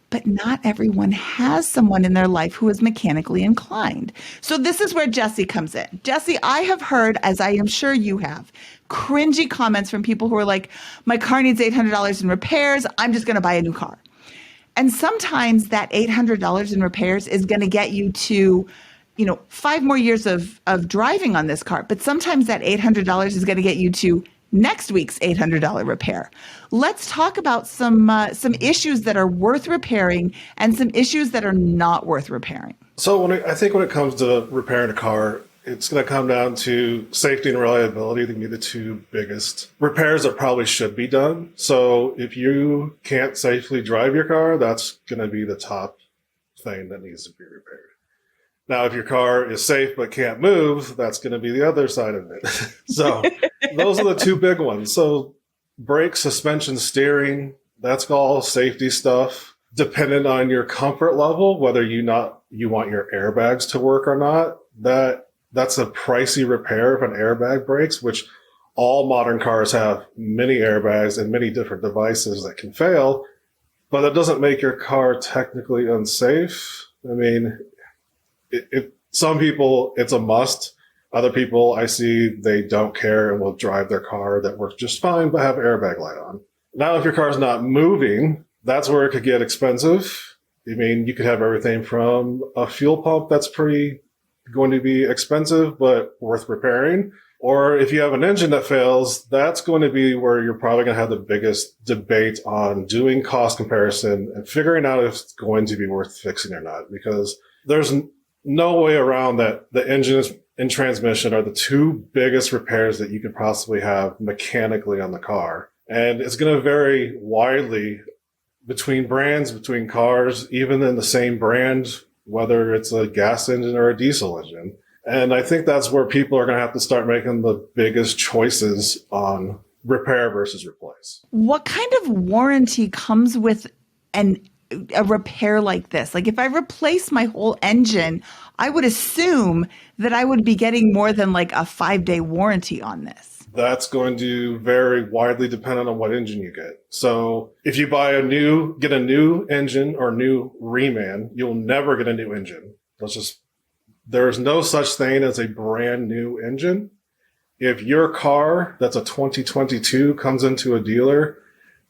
But not everyone has someone in their life who is mechanically inclined. So this is where Jesse comes in. Jesse, I have heard, as I am sure you have, cringy comments from people who are like, my car needs $800 in repairs. I'm just going to buy a new car. And sometimes that $800 in repairs is going to get you to, 5 more years of driving on this car. But sometimes that $800 is going to get you to next week's $800 repair. Let's talk about some issues that are worth repairing and some issues that are not worth repairing. So I think when it comes to repairing a car, it's going to come down to safety and reliability. They can be the two biggest repairs that probably should be done. So if you can't safely drive your car, that's going to be the top thing that needs to be repaired. Now, if your car is safe but can't move, that's going to be the other side of it. So those are the two big ones. So brake, suspension, steering, that's all safety stuff. Depending on your comfort level, whether you want your airbags to work or not, that's a pricey repair if an airbag breaks, which all modern cars have many airbags and many different devices that can fail, but that doesn't make your car technically unsafe. I mean, some people, it's a must. Other people I see, they don't care and will drive their car that works just fine, but have airbag light on. Now, if your car's not moving, that's where it could get expensive. I mean, you could have everything from a fuel pump that's going to be expensive, but worth repairing. Or if you have an engine that fails, that's going to be where you're probably going to have the biggest debate on doing cost comparison and figuring out if it's going to be worth fixing or not, because there's no way around that. The engine and transmission are the two biggest repairs that you could possibly have mechanically on the car. And it's going to vary widely between brands, between cars, even in the same brand, whether it's a gas engine or a diesel engine. And I think that's where people are going to have to start making the biggest choices on repair versus replace. What kind of warranty comes with a repair like this? Like if I replace my whole engine, I would assume that I would be getting more than like a 5-day warranty on this. That's going to vary widely depending on what engine you get. So if you get a new engine or new reman, you'll never get a new engine. There's no such thing as a brand new engine. If your car that's a 2022 comes into a dealer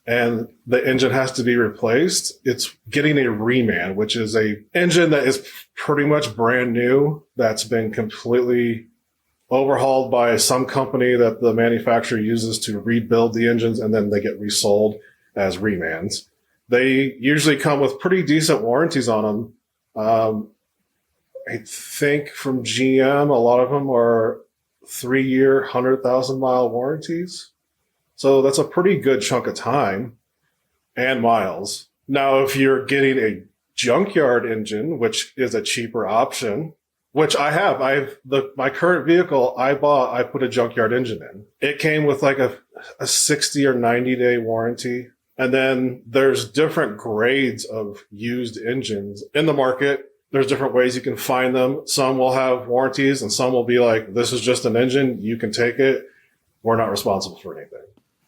and the engine has to be replaced, it's getting a reman, which is a engine that is pretty much brand new, that's been completely overhauled by some company that the manufacturer uses to rebuild the engines, and then they get resold as remans. They usually come with pretty decent warranties on them. I think from GM, a lot of them are 3-year, 100,000-mile warranties. So that's a pretty good chunk of time and miles. Now, if you're getting a junkyard engine, which is a cheaper option, which I have, my current vehicle I put a junkyard engine in. It came with like a 60 or 90-day warranty. And then there's different grades of used engines in the market. There's different ways you can find them. Some will have warranties and some will be like, this is just an engine. You can take it. We're not responsible for anything.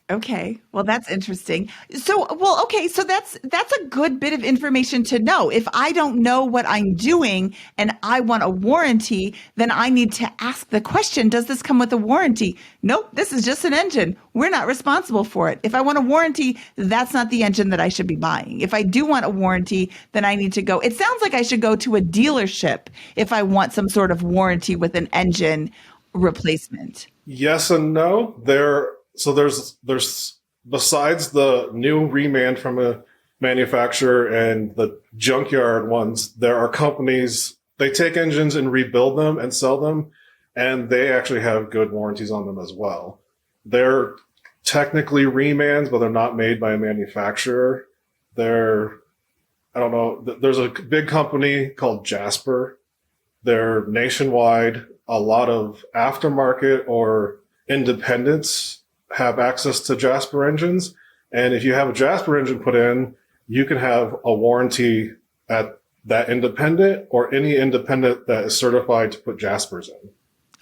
Okay. Well, that's interesting. So that's a good bit of information to know. If I don't know what I'm doing and I want a warranty, then I need to ask the question, does this come with a warranty? Nope, this is just an engine. We're not responsible for it. If I want a warranty, that's not the engine that I should be buying. If I do want a warranty, then I need to go. It sounds like I should go to a dealership if I want some sort of warranty with an engine replacement. Yes and no. There's besides the new reman from a manufacturer and the junkyard ones, there are companies, they take engines and rebuild them and sell them, and they actually have good warranties on them as well. They're technically remans, but they're not made by a manufacturer. I don't know, there's a big company called Jasper. They're nationwide. A lot of aftermarket or independents have access to Jasper engines. And if you have a Jasper engine put in, you can have a warranty at that independent or any independent that is certified to put Jaspers in.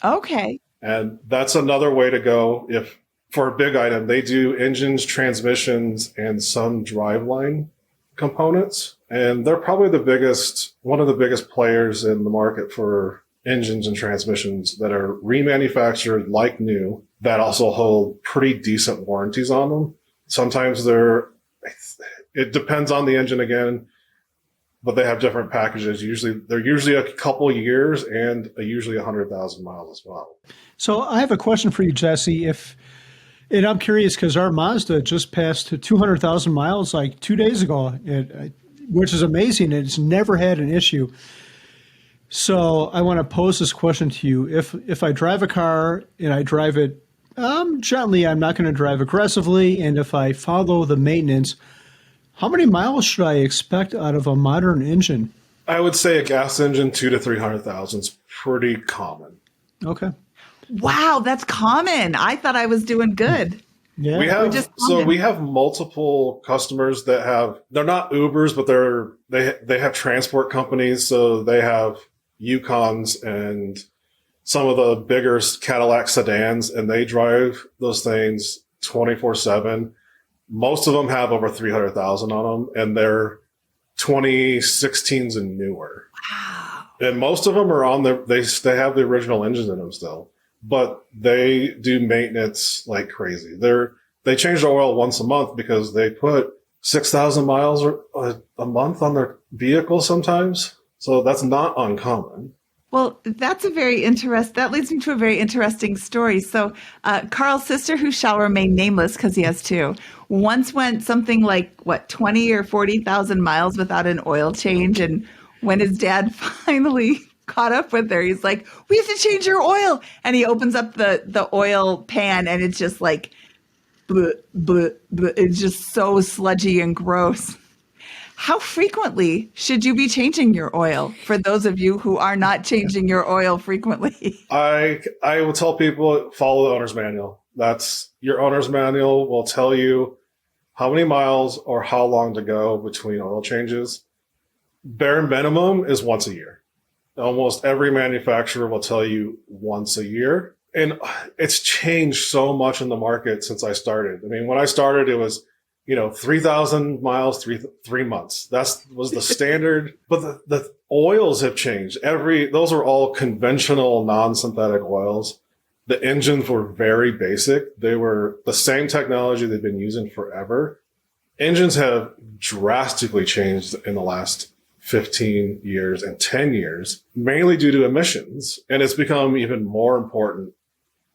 Okay. And that's another way to go. If for a big item, they do engines, transmissions, and some driveline components. And they're probably one of the biggest players in the market for engines and transmissions that are remanufactured like new, that also hold pretty decent warranties on them. Sometimes it depends on the engine again, but they have different packages. They're usually a couple years and usually 100,000 miles as well. So I have a question for you, Jesse. And I'm curious because our Mazda just passed 200,000 miles like 2 days ago, which is amazing. It's never had an issue. So I want to pose this question to you. If I drive a car and I drive it gently, I'm not going to drive aggressively. And if I follow the maintenance, how many miles should I expect out of a modern engine? I would say a gas engine, 200,000 to 300,000 is pretty common. Okay. Wow, that's common. I thought I was doing good. Yeah. We have multiple customers that they're not Ubers, but they have transport companies. So they have Yukons and some of the bigger Cadillac sedans, and they drive those things 24/7. Most of them have over 300,000 on them, and they're 2016s and newer. Wow. And most of them are they have the original engines in them still, but they do maintenance like crazy. They change the oil once a month because they put 6,000 miles a month on their vehicle sometimes. So that's not uncommon. Well, that leads me to a very interesting story. So Carl's sister, who shall remain nameless because he has two, once went something like, 20 or 40,000 miles without an oil change. And when his dad finally caught up with her, he's like, we have to change your oil. And he opens up the oil pan and it's just like, bleh, bleh, bleh. It's just so sludgy and gross. How frequently should you be changing your oil for those of you who are not changing your oil frequently? I will tell people, follow the owner's manual. Your owner's manual will tell you how many miles or how long to go between oil changes. Bare minimum is once a year. Almost every manufacturer will tell you once a year. And it's changed so much in the market since I started. I mean, when I started, it was 3,000 miles, 3 months. That was the standard. But the oils have changed. Those are all conventional, non-synthetic oils. The engines were very basic. They were the same technology they've been using forever. Engines have drastically changed in the last 15 years and 10 years, mainly due to emissions. And it's become even more important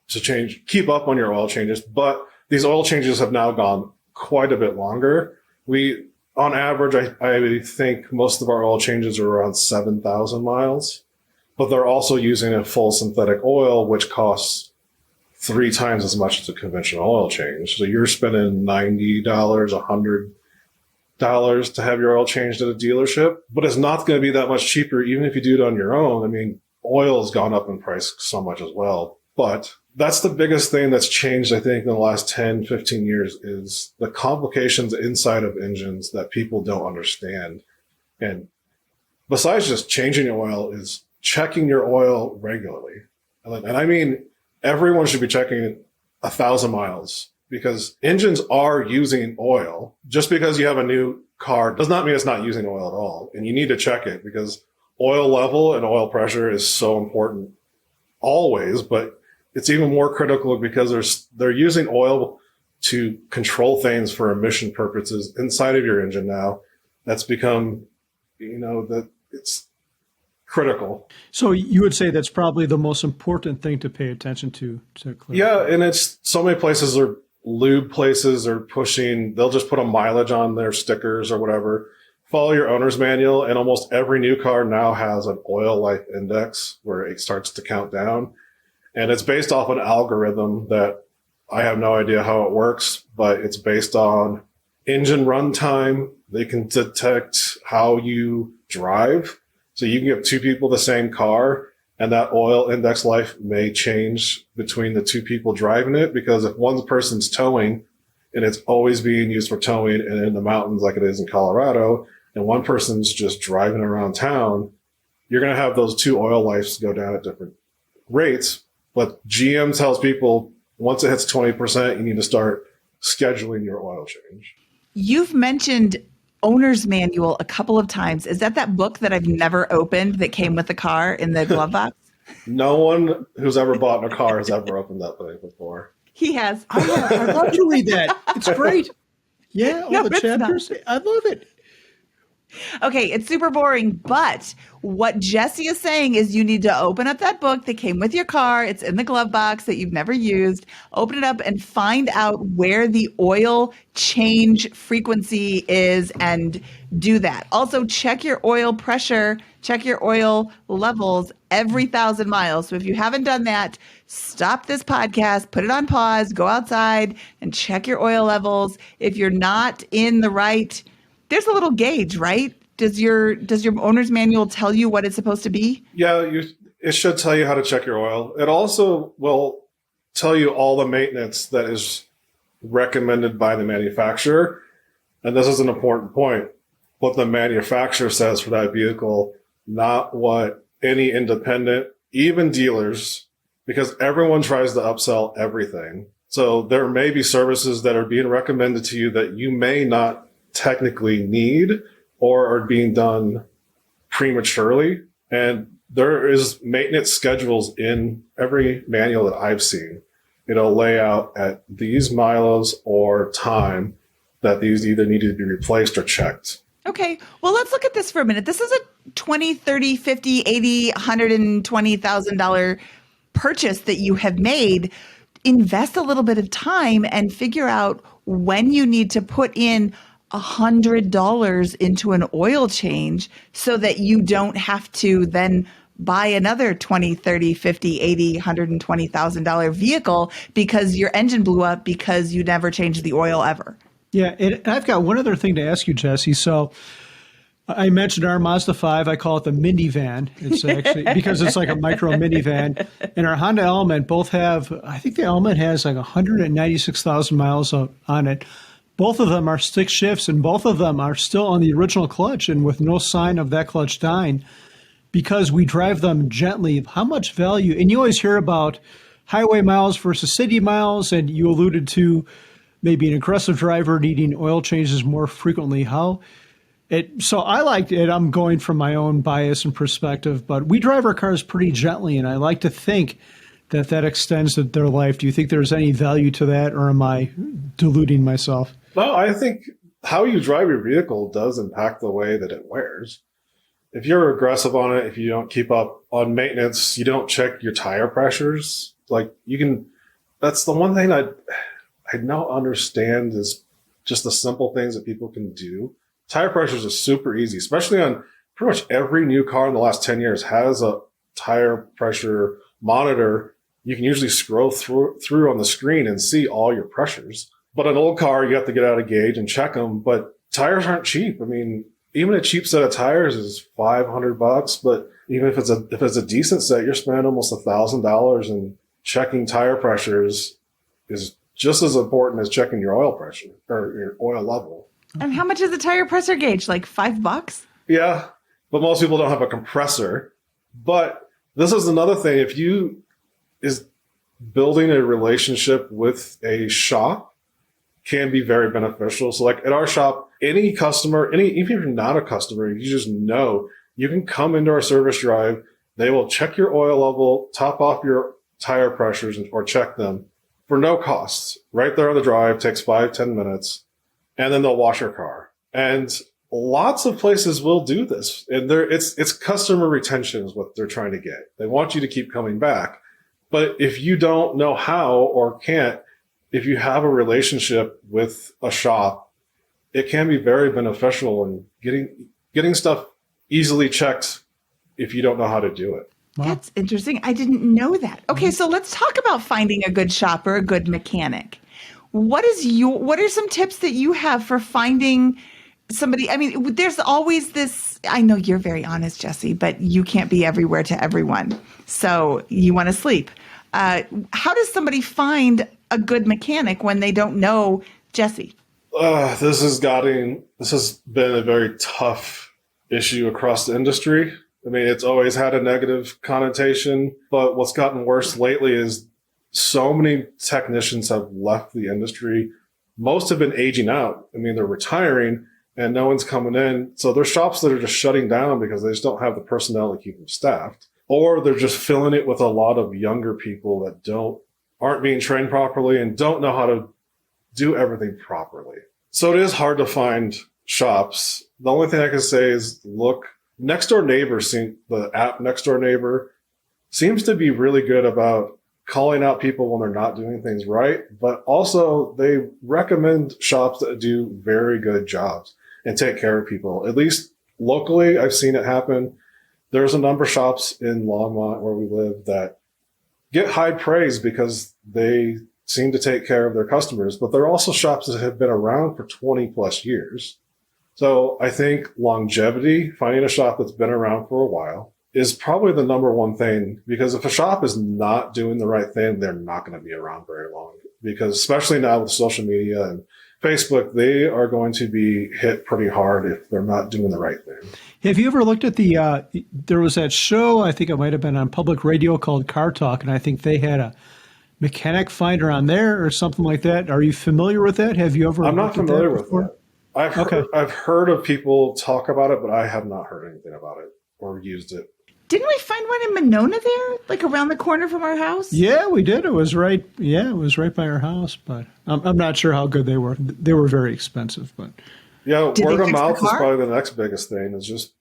to keep up on your oil changes. But these oil changes have now gone quite a bit longer. On average, I think most of our oil changes are around 7,000 miles, but they're also using a full synthetic oil, which costs 3 times as much as a conventional oil change. So you're spending $90, $100 to have your oil changed at a dealership, but it's not going to be that much cheaper, even if you do it on your own. I mean, oil has gone up in price so much as well, but that's the biggest thing that's changed, I think, in the last 10, 15 years is the complications inside of engines that people don't understand. And besides just changing your oil is checking your oil regularly. And I mean, everyone should be checking 1,000 miles because engines are using oil. Just because you have a new car does not mean it's not using oil at all. And you need to check it because oil level and oil pressure is so important always, but it's even more critical because they're using oil to control things for emission purposes inside of your engine now. That's become, that it's critical. So you would say that's probably the most important thing to pay attention to clarify. Yeah, and it's so many places are lube places are pushing, they'll just put a mileage on their stickers or whatever. Follow your owner's manual, and almost every new car now has an oil life index where it starts to count down. And it's based off an algorithm that I have no idea how it works, but it's based on engine runtime. They can detect how you drive. So you can give two people the same car, and that oil index life may change between the two people driving it, because if one person's towing and it's always being used for towing and in the mountains like it is in Colorado, and one person's just driving around town, you're going to have those two oil lives go down at different rates. But GM tells people once it hits 20%, you need to start scheduling your oil change. You've mentioned owner's manual a couple of times. Is that book that I've never opened that came with the car in the glove box? No one who's ever bought a car has ever opened that thing before. He has. I'd love to read that. It's great. Yeah, all No, the it's chapters. not. I love it. Okay, it's super boring, but what Jesse is saying is you need to open up that book that came with your car. It's in the glove box that you've never used. Open it up and find out where the oil change frequency is and do that. Also, check your oil pressure, check your oil levels every 1,000 miles. So if you haven't done that, stop this podcast, put it on pause, go outside and check your oil levels. If you're not in the right, there's a little gauge, right? Does your owner's manual tell you what it's supposed to be? Yeah, it should tell you how to check your oil. It also will tell you all the maintenance that is recommended by the manufacturer. And this is an important point. What the manufacturer says for that vehicle, not what any independent, even dealers, because everyone tries to upsell everything. So there may be services that are being recommended to you that you may not technically need or are being done prematurely. And there is maintenance schedules in every manual that I've seen. It'll lay out at these miles or time that these either need to be replaced or checked. Okay, well, let's look at this for a minute. This is a $20, $30, $50, $80, $120,000 purchase that you have made. Invest a little bit of time and figure out when you need to put in $100 into an oil change so that you don't have to then buy another $20, $30, $50, $80, $120,000 vehicle because your engine blew up because you never changed the oil ever. Yeah, and I've got one other thing to ask you, Jesse. So I mentioned our Mazda 5. I call it the minivan. It's actually because it's like a micro minivan. And our Honda Element both have, I think the Element has like 196,000 miles on it. Both of them are stick shifts, and both of them are still on the original clutch and with no sign of that clutch dying because we drive them gently. How much value? And you always hear about highway miles versus city miles, and you alluded to maybe an aggressive driver needing oil changes more frequently. So I like it. I'm going from my own bias and perspective, but we drive our cars pretty gently, and I like to think that extends their life. Do you think there's any value to that, or am I deluding myself? No, I think how you drive your vehicle does impact the way that it wears. If you're aggressive on it, if you don't keep up on maintenance, you don't check your tire pressures, that's the one thing I don't understand is just the simple things that people can do. Tire pressures are super easy, especially on pretty much every new car in the last 10 years has a tire pressure monitor. You can usually scroll through on the screen and see all your pressures. But an old car, you have to get out a gauge and check them. But tires aren't cheap. I mean, even a cheap set of tires is $500. But even if it's a decent set, you're spending almost $1,000. And checking tire pressures is just as important as checking your oil pressure or your oil level. And how much is a tire pressure gauge? Like $5? Yeah, but most people don't have a compressor. But this is another thing. If you is building a relationship with a shop can be very beneficial. So like at our shop, any customer, even if you're not a customer, you just know you can come into our service drive. They will check your oil level, top off your tire pressures, or check them for no cost. Right there on the drive, takes 5-10 minutes, and then they'll wash your car. And lots of places will do this. And it's customer retention is what they're trying to get. They want you to keep coming back. But if you don't know how or can't, if you have a relationship with a shop, it can be very beneficial in getting stuff easily checked if you don't know how to do it. That's interesting. I didn't know that. Okay, so let's talk about finding a good shop or a good mechanic. What are some tips that you have for finding somebody? I mean, there's always this, I know you're very honest, Jesse, but you can't be everywhere to everyone. So you want to sleep. How does somebody find a good mechanic when they don't know Jesse? This has been a very tough issue across the industry. I mean, it's always had a negative connotation, but what's gotten worse lately is so many technicians have left the industry. Most have been aging out. I mean, they're retiring and no one's coming in. So there's shops that are just shutting down because they just don't have the personnel to keep them staffed, or they're just filling it with a lot of younger people that aren't being trained properly and don't know how to do everything properly. So it is hard to find shops. The only thing I can say is look. The app Next Door Neighbor seems to be really good about calling out people when they're not doing things right, but also they recommend shops that do very good jobs and take care of people. At least locally, I've seen it happen. There's a number of shops in Longmont where we live that get high praise because they seem to take care of their customers, but they're also shops that have been around for 20 plus years. So I think longevity, finding a shop that's been around for a while, is probably the number one thing, because if a shop is not doing the right thing, they're not going to be around very long. Because especially now with social media and Facebook, they are going to be hit pretty hard if they're not doing the right thing. Have you ever looked at there was that show, I think it might have been on public radio, called Car Talk, and I think they had a mechanic finder on there or something like that. Are you familiar with that? Have you ever? I'm not familiar with that. I've heard of people talk about it, but I have not heard anything about it or used it. Didn't we find one in Monona there, like around the corner from our house? Yeah, we did. It was right. Yeah, it was right by our house, but I'm not sure how good they were. They were very expensive, but yeah, word of mouth is probably the next biggest thing. Is just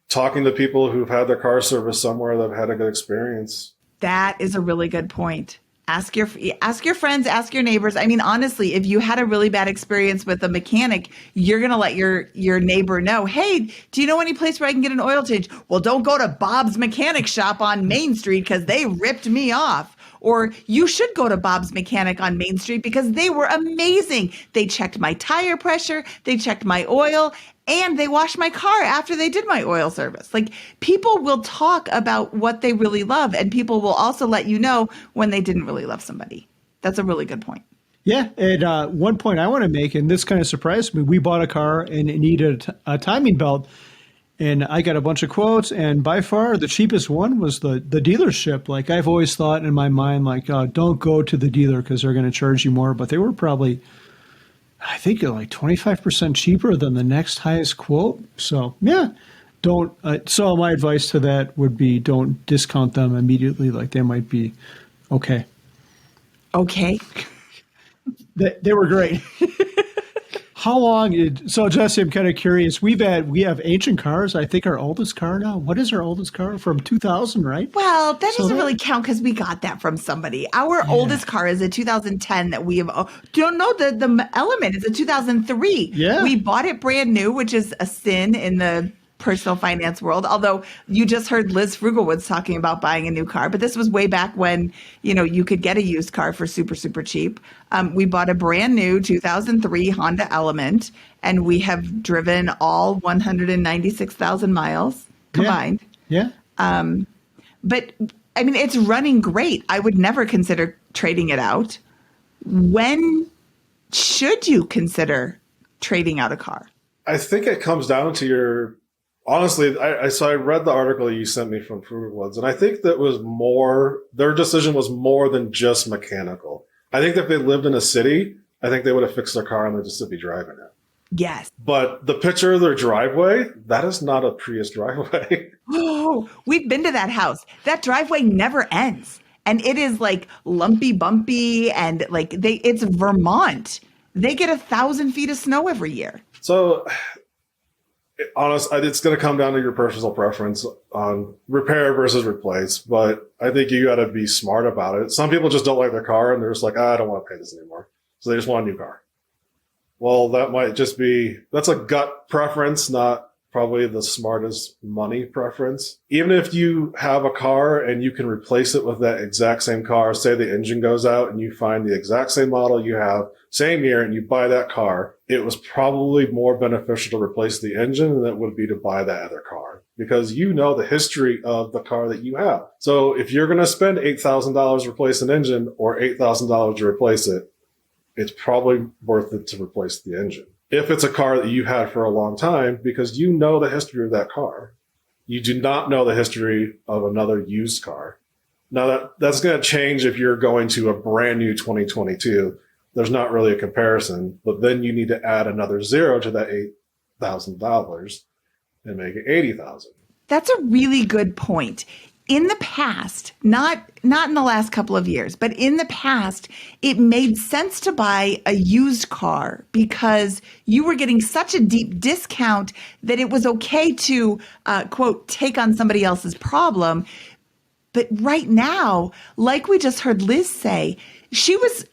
talking to people who've had their car serviced somewhere that have had a good experience. That is a really good point. Ask your friends, ask your neighbors. I mean, honestly, if you had a really bad experience with a mechanic, you're going to let your neighbor know, hey, do you know any place where I can get an oil change? Well, don't go to Bob's Mechanic Shop on Main Street because they ripped me off. Or you should go to Bob's Mechanic on Main Street because they were amazing. They checked my tire pressure, they checked my oil, and they washed my car after they did my oil service. Like, people will talk about what they really love, and people will also let you know when they didn't really love somebody. That's a really good point. Yeah, and one point I want to make, and this kind of surprised me, we bought a car and it needed a timing belt, and I got a bunch of quotes, and by far the cheapest one was the dealership. Like, I've always thought in my mind, like, don't go to the dealer because they're going to charge you more, but they were probably, I think, like 25% cheaper than the next highest quote. So yeah, don't. So my advice to that would be don't discount them immediately. Like, they might be okay. Okay. They were great. How long? So Jesse, I'm kind of curious. We have ancient cars. I think our oldest car now. What is our oldest car? From 2000, right? Well, that doesn't really count because we got that from somebody. Our oldest car is a 2010 that we have. Don't know the Element is a 2003. Yeah, we bought it brand new, which is a sin in the personal finance world. Although you just heard Liz Frugalwoods talking about buying a new car, but this was way back when you could get a used car for super, super cheap. We bought a brand new 2003 Honda Element, and we have driven all 196,000 miles combined. Yeah. But I mean, it's running great. I would never consider trading it out. When should you consider trading out a car? I think it comes down to honestly, I read the article you sent me from Frugalwoods, and I think their decision was more than just mechanical. I think if they lived in a city, I think they would have fixed their car and they'd just be driving it. Yes. But the picture of their driveway, that is not a Prius driveway. Oh, we've been to that house. That driveway never ends. And it is like lumpy, bumpy, and like it's Vermont. They get 1,000 feet of snow every year. So, it's going to come down to your personal preference on repair versus replace. But I think you got to be smart about it. Some people just don't like their car and they're just like, I don't want to pay this anymore. So they just want a new car. Well, that might just be, that's a gut preference, not probably the smartest money preference. Even if you have a car and you can replace it with that exact same car, say the engine goes out and you find the exact same model you have, same year, and you buy that car, it was probably more beneficial to replace the engine than it would be to buy that other car because you know the history of the car that you have. So if you're going to spend $8,000 to replace an engine or $8,000 to replace it, it's probably worth it to replace the engine. If it's a car that you had for a long time, because you know the history of that car. You do not know the history of another used car. Now that's going to change if you're going to a brand new 2022. There's not really a comparison, but then you need to add another zero to that $8,000 and make it $80,000. That's a really good point. In the past, not in the last couple of years, but in the past, it made sense to buy a used car because you were getting such a deep discount that it was okay to, quote, take on somebody else's problem. But right now, like we just heard Liz say, she was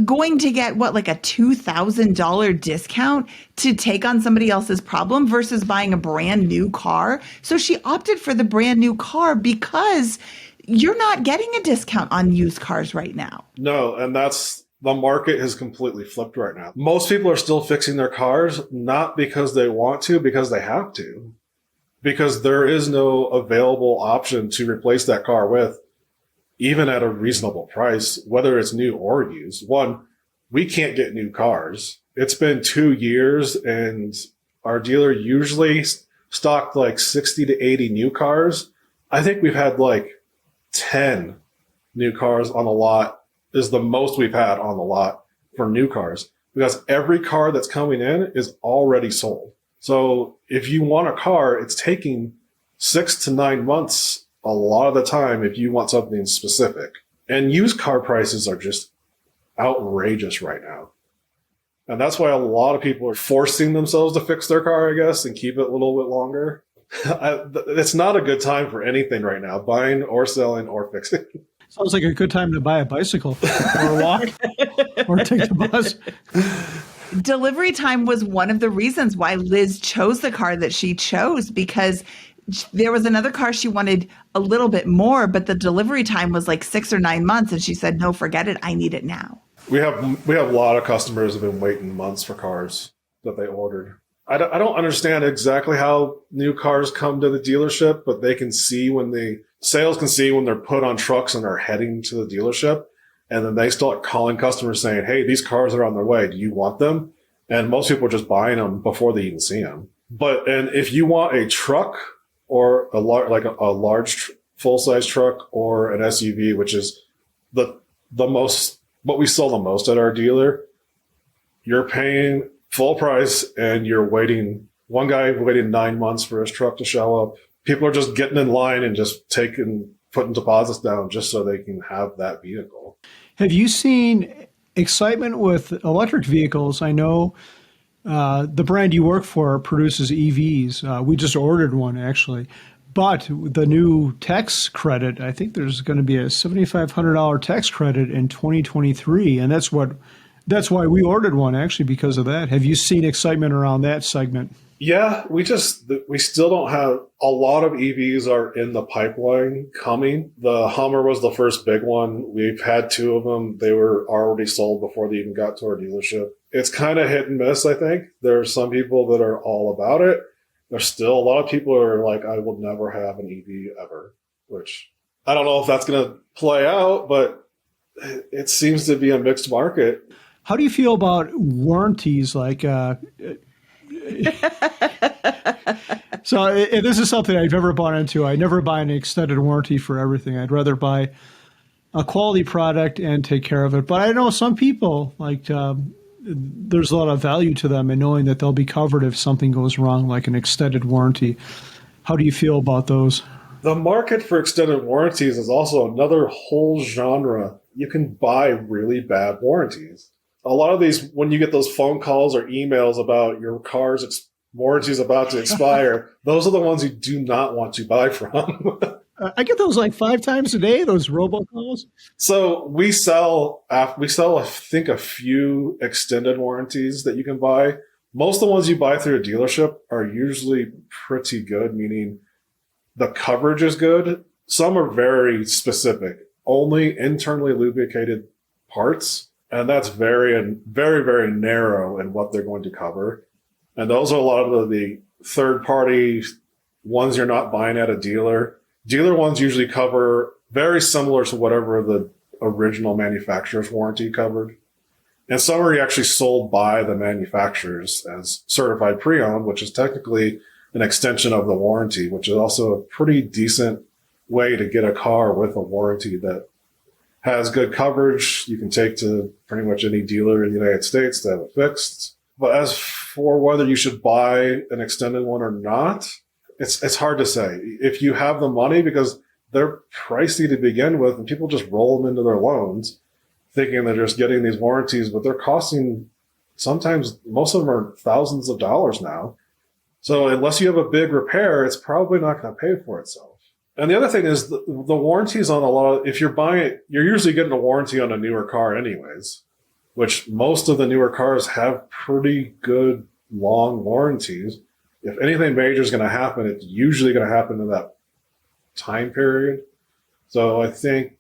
going to get like a $2,000 discount to take on somebody else's problem versus buying a brand new car. So she opted for the brand new car because you're not getting a discount on used cars right now. No, and the market has completely flipped right now. Most people are still fixing their cars, not because they want to, because they have to, because there is no available option to replace that car with, even at a reasonable price, whether it's new or used. One, we can't get new cars. It's been 2 years and our dealer usually stocked like 60 to 80 new cars. I think we've had like 10 new cars on the lot is the most we've had on the lot for new cars because every car that's coming in is already sold. So if you want a car, it's taking 6 to 9 months a lot of the time if you want something specific. And used car prices are just outrageous right now. And that's why a lot of people are forcing themselves to fix their car, I guess, and keep it a little bit longer. It's not a good time for anything right now, buying or selling or fixing. Sounds like a good time to buy a bicycle or walk or take the bus. Delivery time was one of the reasons why Liz chose the car that she chose because there was another car she wanted a little bit more, but the delivery time was like 6 or 9 months. And she said, no, forget it. I need it now. We have a lot of customers who have been waiting months for cars that they ordered. I don't understand exactly how new cars come to the dealership, but they can see sales can see when they're put on trucks and are heading to the dealership. And then they start calling customers saying, hey, these cars are on their way. Do you want them? And most people are just buying them before they even see them. And if you want a truck, or a large full-size truck or an SUV, which is the most what we sell the most at our dealer, you're paying full price and you're waiting. One guy waited 9 months for his truck to show up. People are just getting in line and just putting deposits down just so they can have that vehicle. Have you seen excitement with electric vehicles? I know the brand you work for produces EVs. We just ordered one, actually. But the new tax credit, I think there's going to be a $7,500 tax credit in 2023. And that's why we ordered one, actually, because of that. Have you seen excitement around that segment? Yeah, we still don't have a lot of EVs are in the pipeline coming. The Hummer was the first big one. We've had 2 of them. They were already sold before they even got to our dealership. It's kind of hit and miss, I think. There are some people that are all about it. There's still a lot of people who are like, I will never have an EV ever, which I don't know if that's going to play out, but it seems to be a mixed market. How do you feel about warranties? Like, so this is something I've never bought into. I never buy an extended warranty for everything. I'd rather buy a quality product and take care of it. But I know some people, like there's a lot of value to them in knowing that they'll be covered if something goes wrong, like an extended warranty. How do you feel about those? The market for extended warranties is also another whole genre. You can buy really bad warranties. A lot of these, when you get those phone calls or emails about your car's warranty is about to expire, those are the ones you do not want to buy from. I get those like 5 times a day, those robocalls. So we sell, I think, a few extended warranties that you can buy. Most of the ones you buy through a dealership are usually pretty good, meaning the coverage is good. Some are very specific, only internally lubricated parts. And that's very, very narrow in what they're going to cover. And those are a lot of the third-party ones you're not buying at a dealer. Dealer ones usually cover very similar to whatever the original manufacturer's warranty covered. And some are actually sold by the manufacturers as certified pre-owned, which is technically an extension of the warranty, which is also a pretty decent way to get a car with a warranty that has good coverage. You can take to pretty much any dealer in the United States to have it fixed. But as for whether you should buy an extended one or not, it's hard to say. If you have the money, because they're pricey to begin with, and people just roll them into their loans, thinking they're just getting these warranties, but they're costing, sometimes most of them are thousands of dollars now. So unless you have a big repair, it's probably not going to pay for itself. And the other thing is the warranties on a lot of, if you're buying it, you're usually getting a warranty on a newer car anyways, which most of the newer cars have pretty good long warranties. If anything major is going to happen, it's usually going to happen in that time period. So I think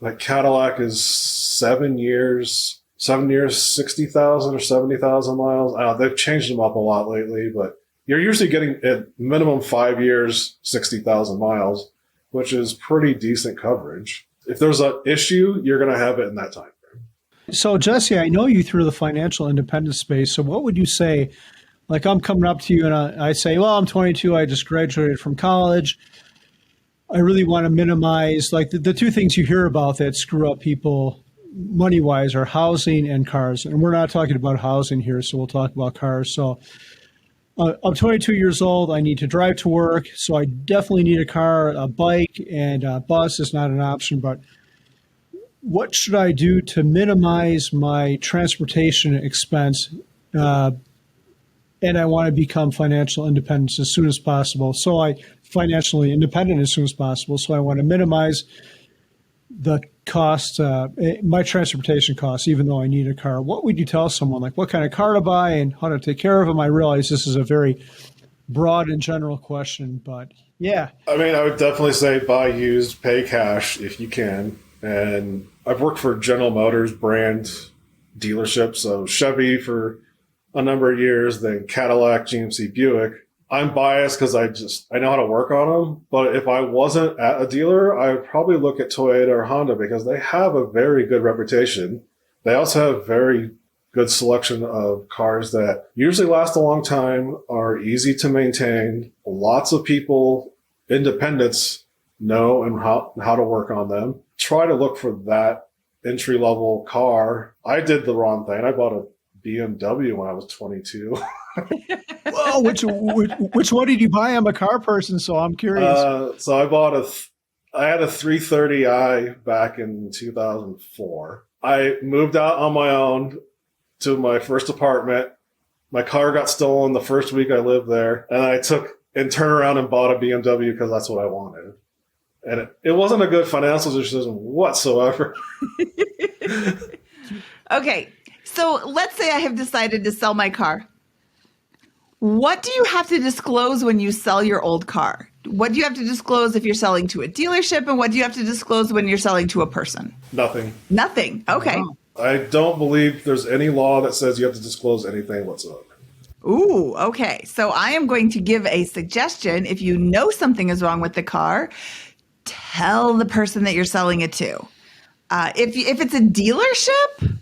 like Cadillac is 7 years, 60,000 or 70,000 miles. They've changed them up a lot lately, but you're usually getting at minimum 5 years, 60,000 miles, which is pretty decent coverage. If there's an issue, you're going to have it in that time frame. So, Jesse, I know you through the financial independence space. So what would you say? Like, I'm coming up to you and I say, well, I'm 22. I just graduated from college. I really want to minimize, like, the two things you hear about that screw up people money-wise are housing and cars. And we're not talking about housing here, so we'll talk about cars. So I'm 22 years old. I need to drive to work, so I definitely need a car. A bike and a bus is not an option. But what should I do to minimize my transportation expense? And I want to become financial independent as soon as possible. Financially independent as soon as possible. So I want to minimize the cost, my transportation costs, even though I need a car. What would you tell someone, like what kind of car to buy and how to take care of them? I realize this is a very broad and general question, but yeah. I mean, I would definitely say buy used, pay cash if you can. And I've worked for General Motors brand dealerships, so Chevy for a number of years, then Cadillac, GMC, Buick. I'm biased because I know how to work on them. But if I wasn't at a dealer, I would probably look at Toyota or Honda because they have a very good reputation. They also have very good selection of cars that usually last a long time, are easy to maintain. Lots of people, independents, know and how to work on them. Try to look for that entry-level car. I did the wrong thing. I bought a BMW when I was 22. Whoa, which one did you buy? I'm a car person, so I'm curious. So I had a 330i back in 2004. I moved out on my own to my first apartment. My car got stolen the first week I lived there, and I turned around and bought a BMW because that's what I wanted. And it wasn't a good financial decision whatsoever. Okay, so let's say I have decided to sell my car. What do you have to disclose when you sell your old car? What do you have to disclose if you're selling to a dealership, and what do you have to disclose when you're selling to a person? Nothing. Nothing. Okay. Wow. I don't believe there's any law that says you have to disclose anything whatsoever. Ooh, okay. So I am going to give a suggestion. If you know something is wrong with the car, tell the person that you're selling it to. If it's a dealership,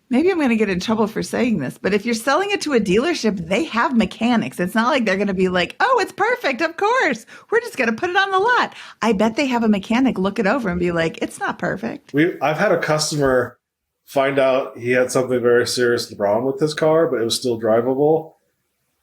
maybe I'm going to get in trouble for saying this, but if you're selling it to a dealership, they have mechanics. It's not like they're going to be like, oh, it's perfect. Of course. We're just going to put it on the lot. I bet they have a mechanic look it over and be like, it's not perfect. I've had a customer find out he had something very seriously wrong with his car, but it was still drivable,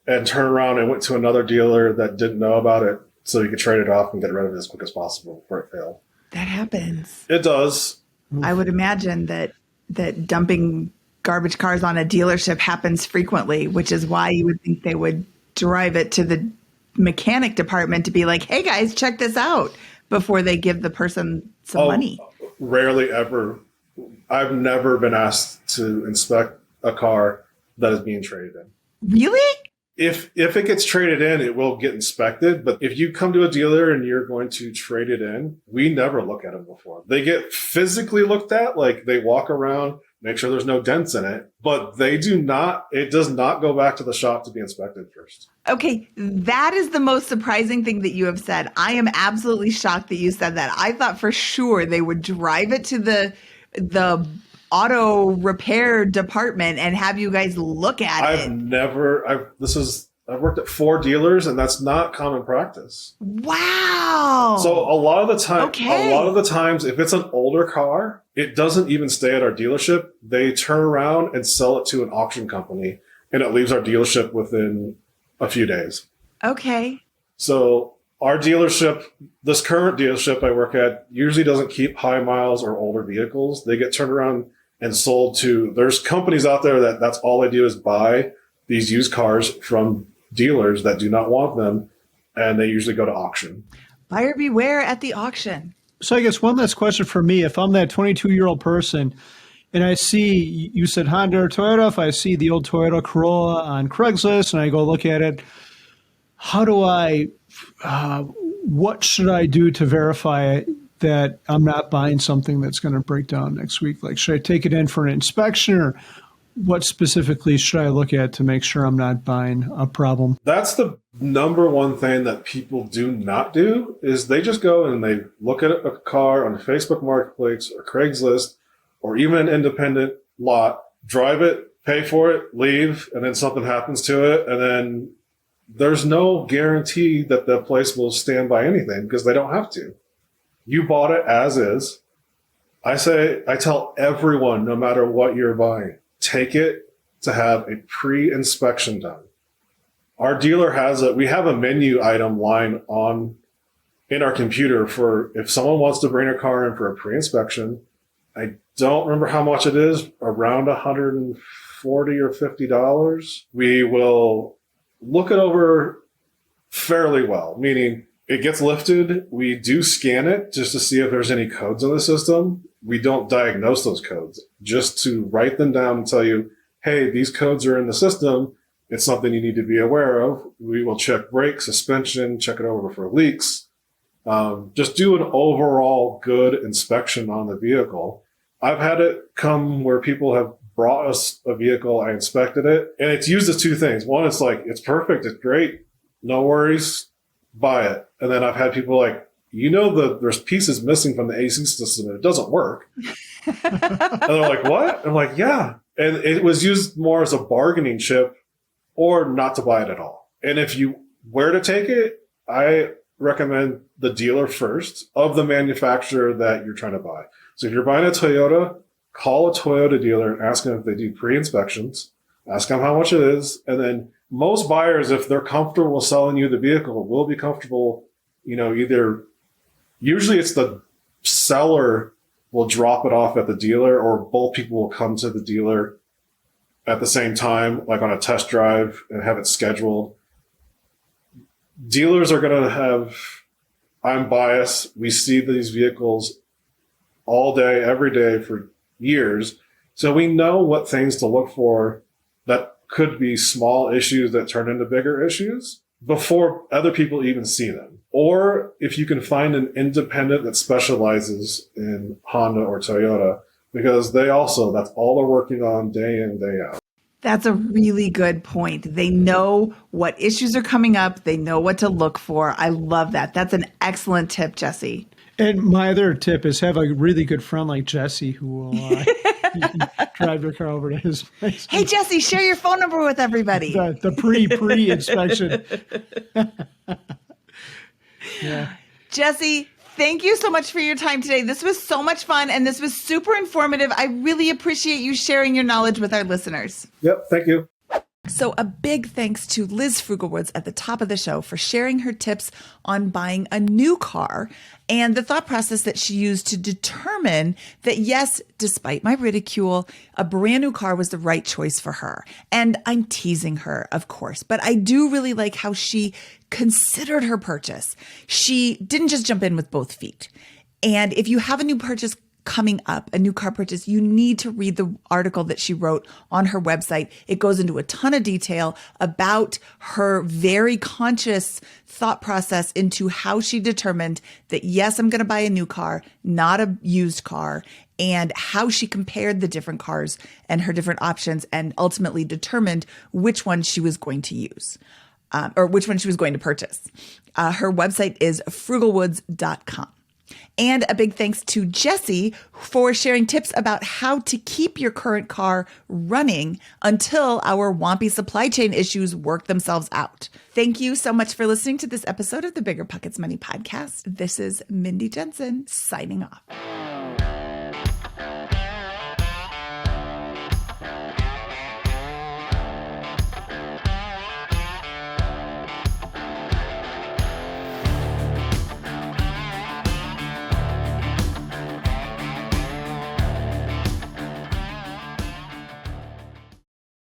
and turn around and went to another dealer that didn't know about it so he could trade it off and get rid of it as quick as possible before it failed. That happens. It does. I would imagine that dumping garbage cars on a dealership happens frequently, which is why you would think they would drive it to the mechanic department to be like, hey guys, check this out, before they give the person some money. Rarely ever. I've never been asked to inspect a car that is being traded in. Really? If it gets traded in, it will get inspected. But if you come to a dealer and you're going to trade it in, we never look at them before. They get physically looked at, like they walk around, make sure there's no dents in it. But they do not, it does not go back to the shop to be inspected first. Okay, that is the most surprising thing that you have said. I am absolutely shocked that you said that. I thought for sure they would drive it to the auto repair department and have you guys look at it. I've worked at 4 dealers, and that's not common practice. Wow. So a lot of the times, if it's an older car, it doesn't even stay at our dealership. They turn around and sell it to an auction company, and it leaves our dealership within a few days. Okay. So our dealership, this current dealership I work at, usually doesn't keep high miles or older vehicles. They get turned around and sold to, there's companies out there that's all they do is buy these used cars from dealers that do not want them, and they usually go to auction. Buyer beware at the auction. So I guess one last question for me. If I'm that 22-year-old person and I see, you said Honda or Toyota, if I see the old Toyota Corolla on Craigslist and I go look at it, what should I do to verify that I'm not buying something that's going to break down next week? Like, should I take it in for an inspection, or what specifically should I look at to make sure I'm not buying a problem? That's the number one thing that people do not do, is they just go and they look at a car on Facebook Marketplace or Craigslist or even an independent lot, drive it, pay for it, leave, and then something happens to it. And then there's no guarantee that the place will stand by anything because they don't have to. You bought it as is. I tell everyone, no matter what you're buying, take it to have a pre-inspection done. Our dealer we have a menu item line in our computer for if someone wants to bring a car in for a pre-inspection. I don't remember how much it is, around $140 or $50. We will look it over fairly well, meaning it gets lifted. We do scan it just to see if there's any codes in the system. We don't diagnose those codes, just to write them down and tell you, hey, these codes are in the system. It's something you need to be aware of. We will check brake, suspension, check it over for leaks. Just do an overall good inspection on the vehicle. I've had it come where people have brought us a vehicle, I inspected it, and it's used as 2 things. One, it's like, it's perfect, it's great, no worries, buy it. And then I've had people like, there's pieces missing from the AC system and it doesn't work. And they're like, what? I'm like, yeah. And it was used more as a bargaining chip or not to buy it at all. And if you were to take it, I recommend the dealer first of the manufacturer that you're trying to buy. So if you're buying a Toyota, call a Toyota dealer and ask them if they do pre-inspections, ask them how much it is. And then most buyers, if they're comfortable selling you the vehicle, will be comfortable, usually it's the seller will drop it off at the dealer, or both people will come to the dealer at the same time, like on a test drive, and have it scheduled. Dealers are going to have, I'm biased, we see these vehicles all day, every day for years. So we know what things to look for that could be small issues that turn into bigger issues before other people even see them. Or if you can find an independent that specializes in Honda or Toyota, because that's all they're working on day in, day out. That's a really good point. They know what issues are coming up. They know what to look for. I love that. That's an excellent tip, Jesse. And my other tip is have a really good friend like Jesse who will drive your car over to his place. Hey, Jesse, share your phone number with everybody. The pre-inspection. Yeah. Jesse, Thank you so much for your time today. This was so much fun and this was super informative. I really appreciate you sharing your knowledge with our listeners. Yep. Thank you. So a big thanks to Liz Frugalwoods at the top of the show for sharing her tips on buying a new car and the thought process that she used to determine that, yes, despite my ridicule, a brand new car was the right choice for her. And I'm teasing her, of course, but I do really like how she considered her purchase. She didn't just jump in with both feet. And if you have a new purchase coming up, a new car purchase, you need to read the article that she wrote on her website. It goes into a ton of detail about her very conscious thought process into how she determined that, yes, I'm going to buy a new car, not a used car, and how she compared the different cars and her different options and ultimately determined which one she was going to use. Or which one she was going to purchase. Her website is frugalwoods.com. And a big thanks to Jessie for sharing tips about how to keep your current car running until our wompy supply chain issues work themselves out. Thank you so much for listening to this episode of the BiggerPockets Money Podcast. This is Mindy Jensen signing off.